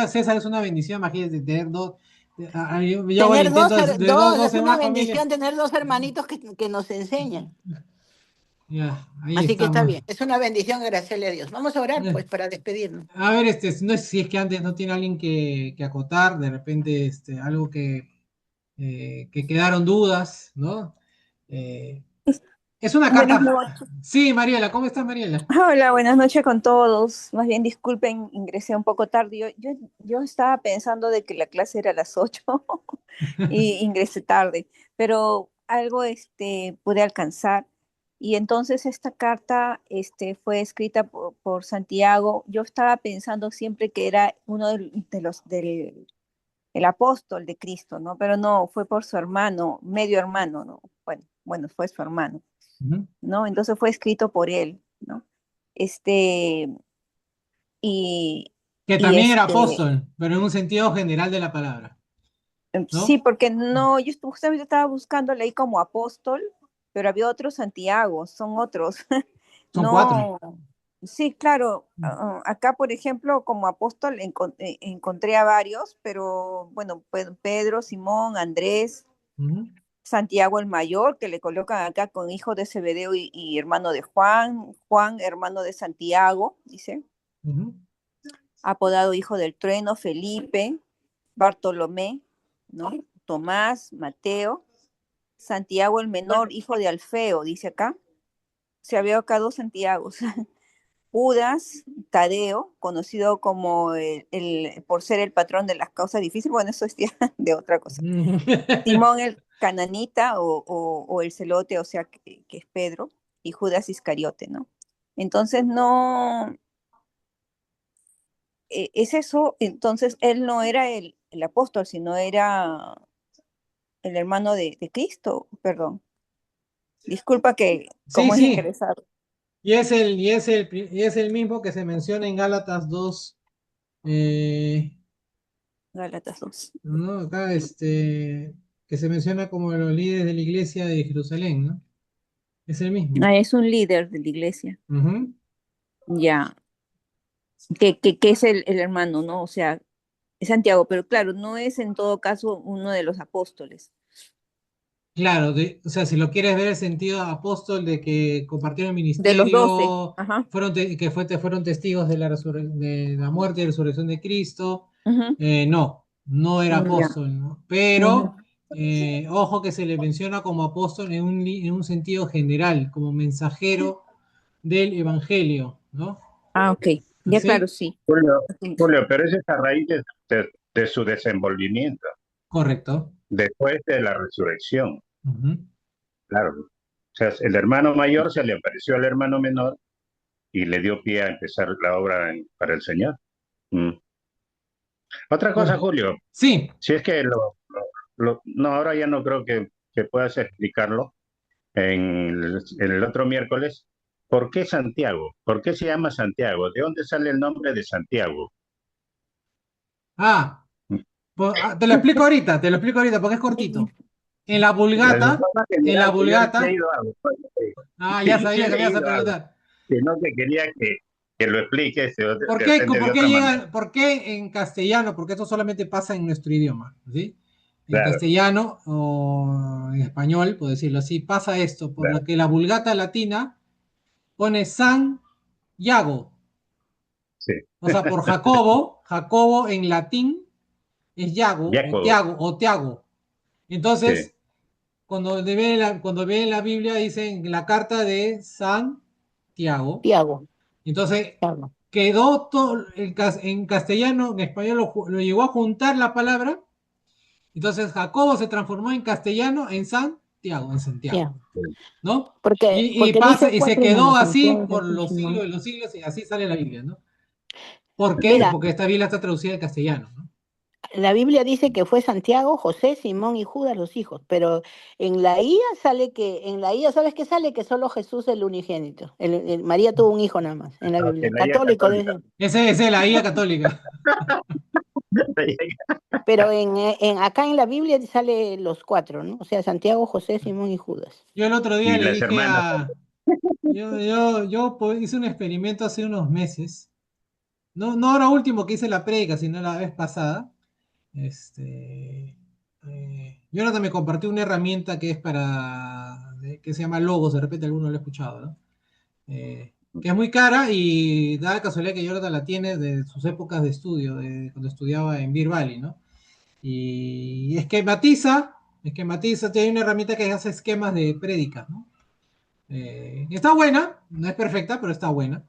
César es una bendición, imagínate tener dos. Yo hago el Tener intento de dos, es en una una familia. bendición tener dos hermanitos que nos enseñan. Ya, ahí Así que está estamos. bien. Es una bendición, agradecerle a Dios. Vamos a orar, Eh, pues, para despedirnos. A ver, no sé si es que antes no tiene alguien que acotar, de repente, algo que quedaron dudas, ¿no? Eh, es una Buenas carta. noches. Sí, Mariela, ¿cómo estás, Mariela? Hola, buenas noches con todos. Más bien disculpen, ingresé un poco tarde. Yo estaba pensando de que la clase era a las 8 y ingresé tarde, pero algo pude alcanzar. Y entonces esta carta fue escrita por Santiago. Yo estaba pensando siempre que era uno de los del el apóstol de Cristo, ¿no? Pero no, fue por su hermano, medio hermano, ¿no? Bueno, fue su hermano. Ujú. ¿No? Entonces fue escrito por él, ¿no? Este, y, Que y también era apóstol, pero en un sentido general de la palabra, sí, ¿no? porque no, yo justamente estaba buscando, leí como apóstol, pero había otros Santiago, son otros. Son 4. No, sí, claro. Acá, por ejemplo, como apóstol encontré a varios, pero bueno, Pedro, Simón, Andrés, Ujú, Santiago el mayor, que le colocan acá con hijo de Zebedeo y hermano de Juan, Juan, hermano de Santiago, dice, ujú. apodado hijo del trueno, Felipe, Bartolomé, ¿no? Tomás, Mateo, Santiago el menor, hijo de Alfeo, dice acá. Se había acá 2 Santiagos. Judas, Tadeo, conocido como por ser el patrón de las causas difíciles, bueno, eso es ya de otra cosa. Simón el cananita o el celote, o sea, que es Pedro, y Judas Iscariote, ¿no? Entonces, no, es eso, entonces él no era el apóstol, sino era el hermano de Cristo, perdón. Disculpa que, Sí, como es sí. ingresado, Y es el mismo que se menciona en Gálatas 2. Gálatas 2. ¿No? Acá, que se menciona como los líderes de la iglesia de Jerusalén, ¿no? Es el mismo. Ah, es un líder de la iglesia, Ujú. ya, que es el hermano, ¿no? O sea, es Santiago, pero claro, no es en todo caso uno de los apóstoles. Claro, o sea, si lo quieres ver el sentido apóstol de que compartieron De los 12, ministerio, ajá. fueron testigos de de la muerte y resurrección de Cristo, Ujú, no era ya, apóstol, ¿no? ujú. Pero, ojo que se le menciona como apóstol en un sentido general, como mensajero del evangelio, ¿no? Ah, ok. Ya claro, ¿Así? sí. Julio, Sí. Julio, pero esa es a raíz de su desenvolvimiento Correcto. después de la resurrección, Ujú. claro. O sea, el hermano mayor se le apareció al hermano menor y le dio pie a empezar la obra para el Señor. Mm. Otra cosa, Correcto. Julio, Sí. si es que no, ahora ya no creo que puedas explicarlo en el otro miércoles. ¿Por qué Santiago? ¿Por qué se llama Santiago? ¿De dónde sale el nombre de Santiago? Ah, te lo explico ahorita porque es cortito. En la De Vulgata, forma en la general, que yo no he Vulgata, leído algo. ya Yo sí sabía he que me ibas a leído algo, preguntar. sino que quería que lo expliques de repente de ¿Por qué otra manera. llega, por qué en castellano? Porque esto solamente pasa en nuestro idioma, ¿sí? En Claro, castellano o en español, por decirlo así, pasa esto, por claro, lo que la Vulgata latina pone San Yago, sí. o sea, por Jacobo, Jacobo en latín es Yago Jacobo, O Tiago. sí, Entonces, cuando ven la Biblia dicen la carta de Santiago. Tiago, Entonces, Tiago. quedó todo en castellano, en español lo llegó a juntar la palabra. Entonces, Jacobo se transformó en castellano en Santiago, Tiago. ¿no? Y Porque pasa, dice y se 4 quedó hermanos, así Santiago, por Jesús, los siglos Simón. de los siglos, y así sale la Biblia, ¿no? ¿Por qué? Mira, Porque esta Biblia está traducida en castellano, ¿no? la Biblia dice que fue Santiago, José, Simón y Judas los hijos, pero en la IA, ¿sabes qué sale? Que solo Jesús es el unigénito. María tuvo un hijo nada más en la aunque Biblia. la Iglesia Católico debe católica. ser. Ese es la IA católica. Pero acá en la Biblia sale los 4, ¿no? O sea, Santiago, José, Simón y Judas. Yo el otro día Y le las dije hermanas. yo hice un experimento hace unos meses. No ahora último que hice la predica, sino la vez pasada. Jonathan me compartió una herramienta que es que se llama Logos, de repente alguno lo ha escuchado, ¿no? Que es muy cara y da la casualidad que Jonathan la tiene de sus épocas de estudio, de cuando estudiaba en Beer Valley, ¿no? Y tiene una herramienta que hace esquemas de prédicas, ¿no? Está buena, no es perfecta, pero está buena.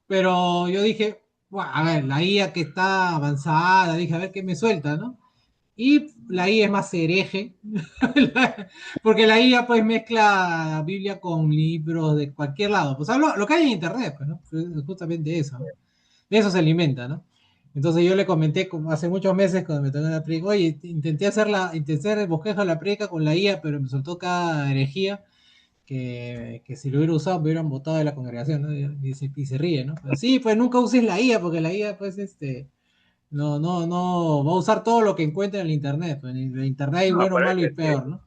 Pero yo dije, "Buah, a ver, la IA que está avanzada, dije, a ver qué me suelta, ¿no? Y la IA es más hereje, porque la IA pues mezcla Biblia con libros de cualquier lado, pues lo que hay en internet, pues, ¿no? Pues, justamente eso, ¿no? De eso se alimenta, ¿no? Entonces yo le comenté como hace muchos meses cuando me tocó la predica, oye, intenté hacer el bosquejo de la predica con la IA, pero me soltó cada herejía que si lo hubiera usado me hubieran votado de la congregación, ¿no? Y se ríe, ¿no? Pero sí, pues nunca uses la IA, porque la IA, pues, no va a usar todo lo que encuentra en el internet. Pues en el internet hay No, bueno, malo y peor, ¿no?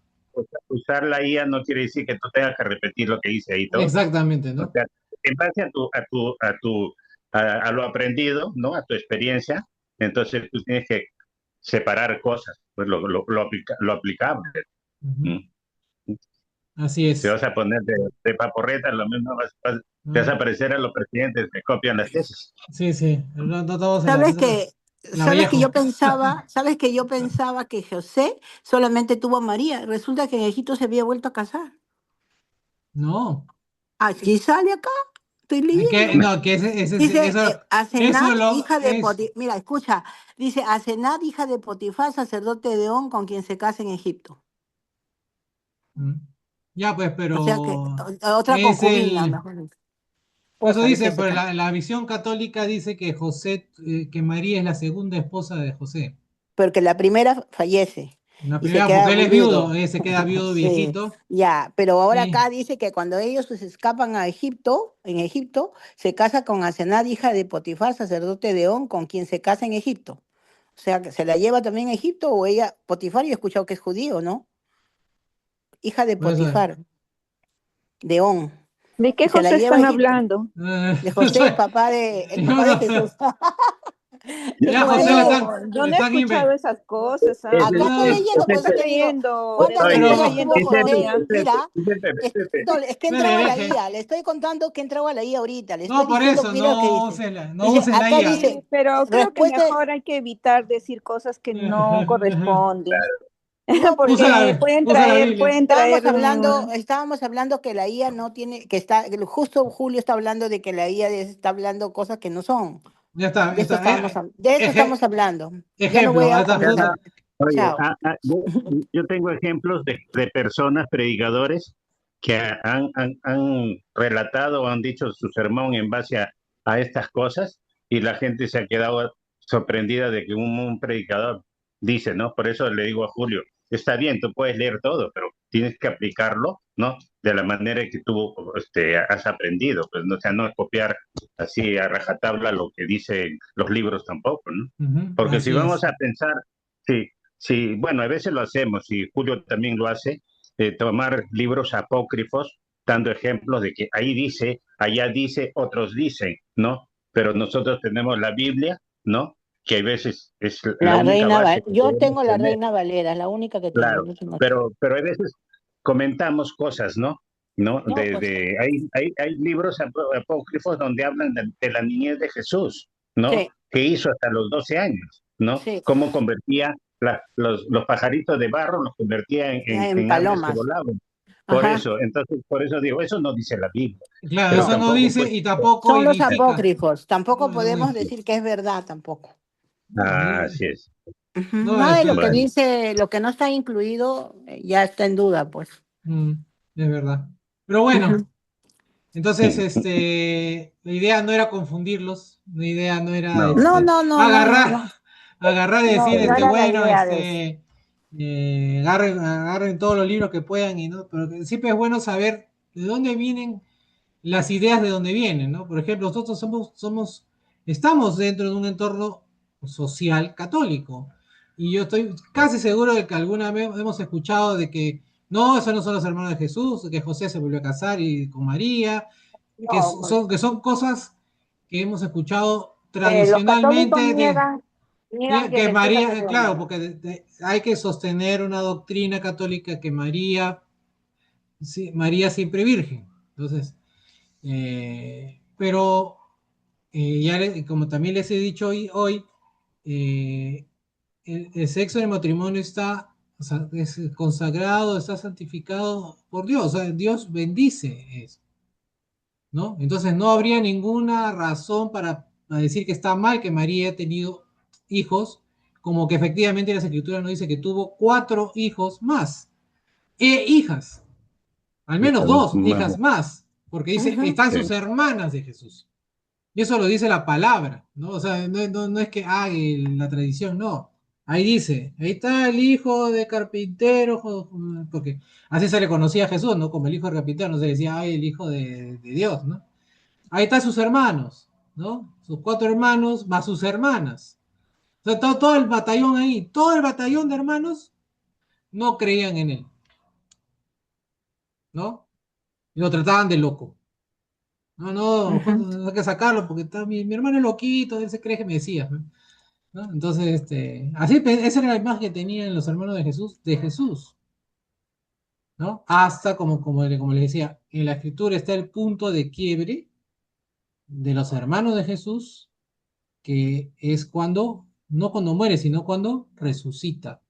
usar la IA no quiere decir que tú tengas que repetir lo que dice ahí todo. Exactamente, O ¿no? sea, en base a lo aprendido, ¿no? A tu experiencia, entonces tú tienes que separar cosas, pues lo aplicable. Ujú. ¿Mm? Así Si es. vas a poner de paporreta, lo mismo te vas a parecer a los presidentes que copian las tesis. Sí, sí. No todos ¿Sabes que, la sabes que yo Vallejo. pensaba que José solamente tuvo a María? Resulta que en Egipto se había vuelto a casar. No. Aquí sale acá, estoy leyendo. No, que Dice, eso, Asenat, lo hija de es. Potifar, mira, escucha, dice, Asenat, hija de Potifar, sacerdote de On, con quien se casa en Egipto. Ya, pues, O sea que, pero otra es concubina, el. mejor dicho, Por eso esposa, dice, dice, pues la visión católica dice que que María es la segunda esposa de José. porque la primera fallece La y se primera, queda porque él es viudo, viudo. se queda viudo Sí, viejito. ya, pero ahora Y acá dice que cuando ellos se escapan a Egipto, en Egipto, se casa con Asenat, hija de Potifar, sacerdote de On, con quien se casa en Egipto. O sea, que se la lleva también a Egipto o ella, Potifar, yo he escuchado que es judío, ¿no? Hija de por eso. Potifar, de On, ¿De qué y se la José lleva a están Egipto. hablando? De No José, sé, el yo papá de no sé. Jesús. De Ya José, José Yo le no he están escuchado inventando. esas cosas, acá estoy No, leyendo, por Usted eso está te digo, creyendo, ¿cuántas usted está pero, lecturas creyendo tuvo José? Sonia. Mira, es que he no le entrado a la deje. IA, le estoy contando que he entrado a la IA ahorita, le estoy No, por diciendo, eso, mira lo que dice. no Dice, uses la acá IA. Sí, dice, pero creo que respuesta, mejor hay que evitar decir cosas que no corresponden, no, porque Usa la Biblia. pueden traer estábamos hablando que la IA no tiene, justo Julio está hablando de que la IA está hablando cosas que no son. Ya está, ya está. De eso estamos hablando. Ya no voy Ejemplo, ahí a está Julio. comentar. Oye, Chao. yo tengo ejemplos de personas, predicadores, que han relatado o han dicho su sermón en base a estas cosas y la gente se ha quedado sorprendida de que un predicador dice, ¿no? Por eso le digo a Julio, está bien, tú puedes leer todo, pero tienes que aplicarlo, ¿no? De la manera que tú has aprendido, pues, ¿no? O sea, no es copiar así a rajatabla lo que dicen los libros tampoco, ¿no? Porque si Así vamos es. a pensar, sí, sí, bueno, a veces lo hacemos y Julio también lo hace, tomar libros apócrifos, dando ejemplos de que ahí dice, allá dice, otros dicen, ¿no? Pero nosotros tenemos la Biblia, ¿no? Que a veces es la única base que Yo debemos tengo la tener, Reina Valera, la única que tengo. claro, No tengo otra. pero hay veces comentamos cosas, ¿no? ¿No? No, pues, Hay libros apócrifos donde hablan de la niñez de Jesús, ¿no? sí, Que hizo hasta los 12 años, ¿no? sí, Cómo convertía los pajaritos de barro, los convertía en en aves que palomas. volaban. Ajá. Entonces, por eso digo, eso no dice la Biblia, Claro, pero No, eso no tampoco, dice pues, y tampoco son los edifica. apócrifos. Tampoco No, no podemos dice. decir que es verdad tampoco. así es. Ujú. No, Nada de lo que Bueno, dice, lo que no está incluido, ya está en duda, pues. mm, es verdad. Pero bueno, Ujú. entonces, sí, la idea no era confundirlos, la idea no era, no, No, no, no, no, no, agarrar, no. agarrar y No, decir, no era la bueno, idea de eso. agarren todos los libros que puedan y no, pero que siempre es bueno saber de dónde vienen las ideas de dónde vienen, ¿no? Por ejemplo, nosotros estamos dentro de un entorno social católico. Y yo estoy casi seguro de que alguna vez hemos escuchado de que no, esos no son los hermanos de Jesús, que José se volvió a casar y con María, No, pues, que son cosas que hemos escuchado los católicos tradicionalmente niegan que que Jesús la María, claro, perdona. porque hay que sostener una doctrina católica que María, sí, María siempre virgen. Entonces, pero como también les he dicho hoy eh, el sexo en el matrimonio está, o sea, es consagrado, está santificado por Dios, o sea, Dios bendice eso, ¿no? Entonces no habría ninguna razón para decir que está mal que María haya tenido hijos, como que efectivamente la escritura nos dice que tuvo 4 hijos más, e hijas, al menos 2 hijas más, porque dice, Ujú. están sus sí. hermanas de Jesús. Y eso lo dice la palabra, ¿no? O sea, no es que hay la tradición, no. Ahí dice, ahí está el hijo de carpintero, porque así se le conocía a Jesús, ¿no? Como el hijo de carpintero, no se decía, ay, el hijo de Dios, ¿no? Ahí están sus hermanos, ¿no? Sus 4 hermanos más sus hermanas. O sea, todo el batallón ahí, todo el batallón de hermanos no creían en él. ¿no? Y lo trataban de loco. No, no, Juan, Ujú. no hay que sacarlo porque está, mi hermano es loquito, él se cree que me decía, ¿no? Entonces, así, esa era la imagen que tenían los hermanos de Jesús, ¿no? Hasta, como les decía, en la escritura está el punto de quiebre de los hermanos de Jesús, que es cuando, no cuando muere, sino cuando resucita,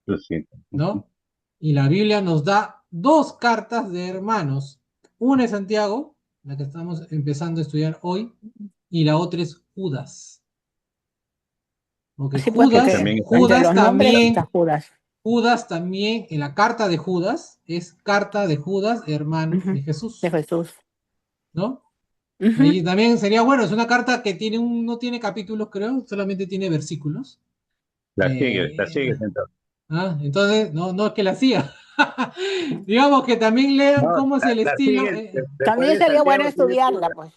Lo siento. ¿no? Y la Biblia nos da dos cartas de hermanos. Una es Santiago, la que estamos empezando a estudiar hoy, y la otra es Judas. Porque Sí, pues Que porque también está entre Judas los nombres también, está Judas. Judas también, en la carta de Judas, es carta de Judas, hermano Ujú. de De Jesús, Jesús. ¿no? Ujú. Ahí también sería bueno, es una carta que no tiene capítulos, creo, solamente tiene versículos. la Eh, sigues entonces. entonces, no, no es que la siga. Digamos que también lean No, cómo es el la estilo. sigues, después También de sería bueno Santiago sigue estudiarla, Judas. pues.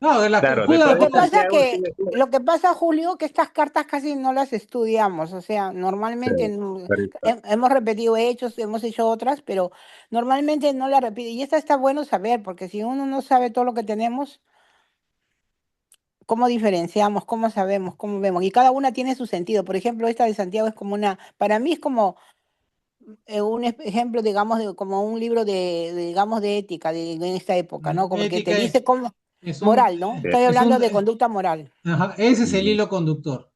No, Claro, Judas, Lo después que de Judas. pasa Santiago que, sigue Judas. lo que pasa, Julio, que estas cartas casi no las estudiamos, o sea, Sí, normalmente por eso. hemos repetido hechos, hemos hecho otras, pero normalmente no la repite. Y esta está bueno saber, porque si uno no sabe todo lo que tenemos, ¿cómo diferenciamos? ¿Cómo sabemos? ¿Cómo vemos? Y cada una tiene su sentido. Por ejemplo, esta de Santiago es como para mí es como un ejemplo, digamos, de como un libro digamos, de ética en esta época, ¿no? Como que te Ética dice cómo, es un, moral, ¿no? Sí. Estoy es hablando un, de conducta moral. ajá, ese es el Mm. hilo conductor.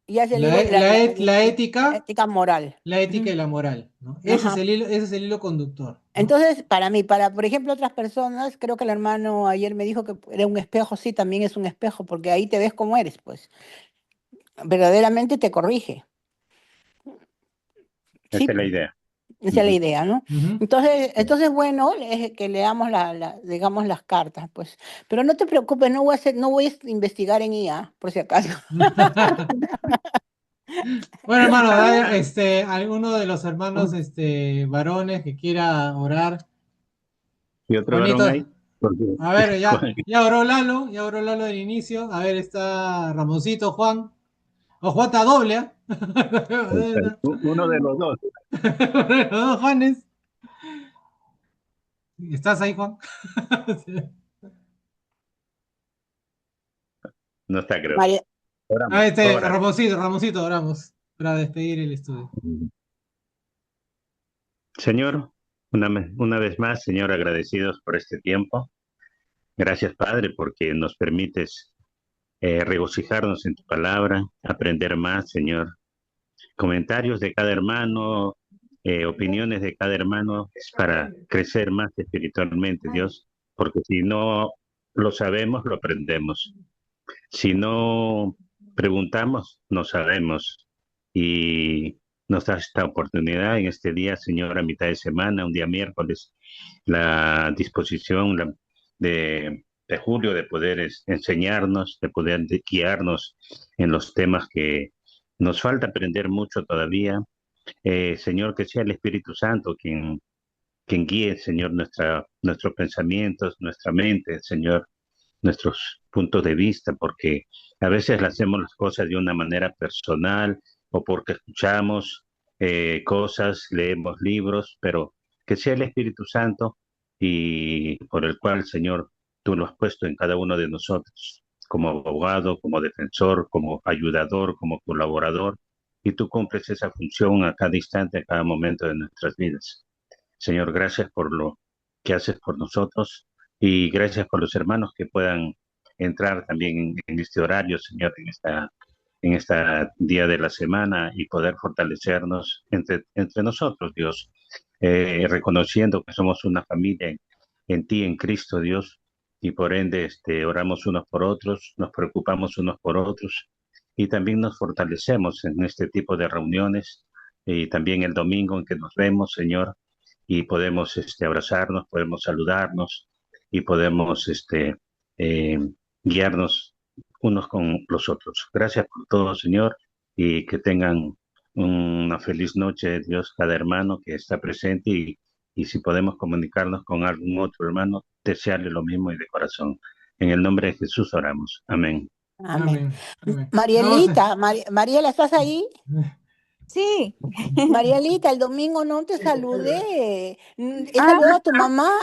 Y es el La, libro, e- la et- la la ética, ética moral. la ética y Ujú. la moral, ¿no? Ajá. Ese es el hilo conductor, ¿no? Entonces, para mí, por ejemplo, otras personas, creo que el hermano ayer me dijo que era un espejo, sí, también es un espejo, porque ahí te ves cómo eres, pues. Verdaderamente te corrige. Sí, Esa es la pues, idea. esa es la Ujú. idea, ¿no? Ujú. Entonces bueno, es que leamos digamos, las cartas, pues. Pero no te preocupes, no voy a investigar en IA, por si acaso. Bueno, hermano, alguno de los hermanos, varones que quiera orar. ¿Y otro Juanito, varón ahí? Porque a ver, ya oró Lalo del inicio. A ver, está Ramoncito, Juan. O Juan está doble, ¿ah? uno de los dos Los dos Juanes. ¿Estás ahí, Juan? no está, creo. María, Oramos, ora. Ramoncito, oramos para despedir el estudio. Señor, una vez más, Señor, agradecidos por este tiempo. Gracias, Padre, porque nos permites regocijarnos en tu palabra, aprender más, Señor. Comentarios de cada hermano, opiniones de cada hermano, es para crecer más espiritualmente, Dios, porque si no lo sabemos, lo aprendemos. Si no preguntamos, no sabemos. Y nos da esta oportunidad en este día, Señor, a mitad de semana, un día miércoles, la disposición de Julio de poder enseñarnos, de poder guiarnos en los temas que nos falta aprender mucho todavía. Señor, que sea el Espíritu Santo quien guíe, Señor, nuestros pensamientos, nuestra mente, Señor, nuestros puntos de vista, porque a veces hacemos las cosas de una manera personal o porque escuchamos cosas, leemos libros, pero que sea el Espíritu Santo y por el cual, Señor, tú lo has puesto en cada uno de nosotros, como abogado, como defensor, como ayudador, como colaborador, y tú cumples esa función a cada instante, a cada momento de nuestras vidas. Señor, gracias por lo que haces por nosotros y gracias por los hermanos que puedan entrar también en este horario, Señor, en esta día de la semana y poder fortalecernos entre nosotros, Dios, reconociendo que somos una familia en ti, en Cristo, Dios, y por ende oramos unos por otros, nos preocupamos unos por otros y también nos fortalecemos en este tipo de reuniones y también el domingo en que nos vemos, Señor, y podemos abrazarnos, podemos saludarnos y podemos eh, guiarnos unos con los otros. Gracias por todo, Señor, y que tengan una feliz noche, Dios, cada hermano que está presente y si podemos comunicarnos con algún otro hermano, desearle lo mismo y de corazón. En el nombre de Jesús oramos. Amén. amén. Amén, amén. Vamos a... Marielita, Mariela, ¿estás ahí? Sí. Marielita, el domingo no te saludé. He Ah, saludado a tu mamá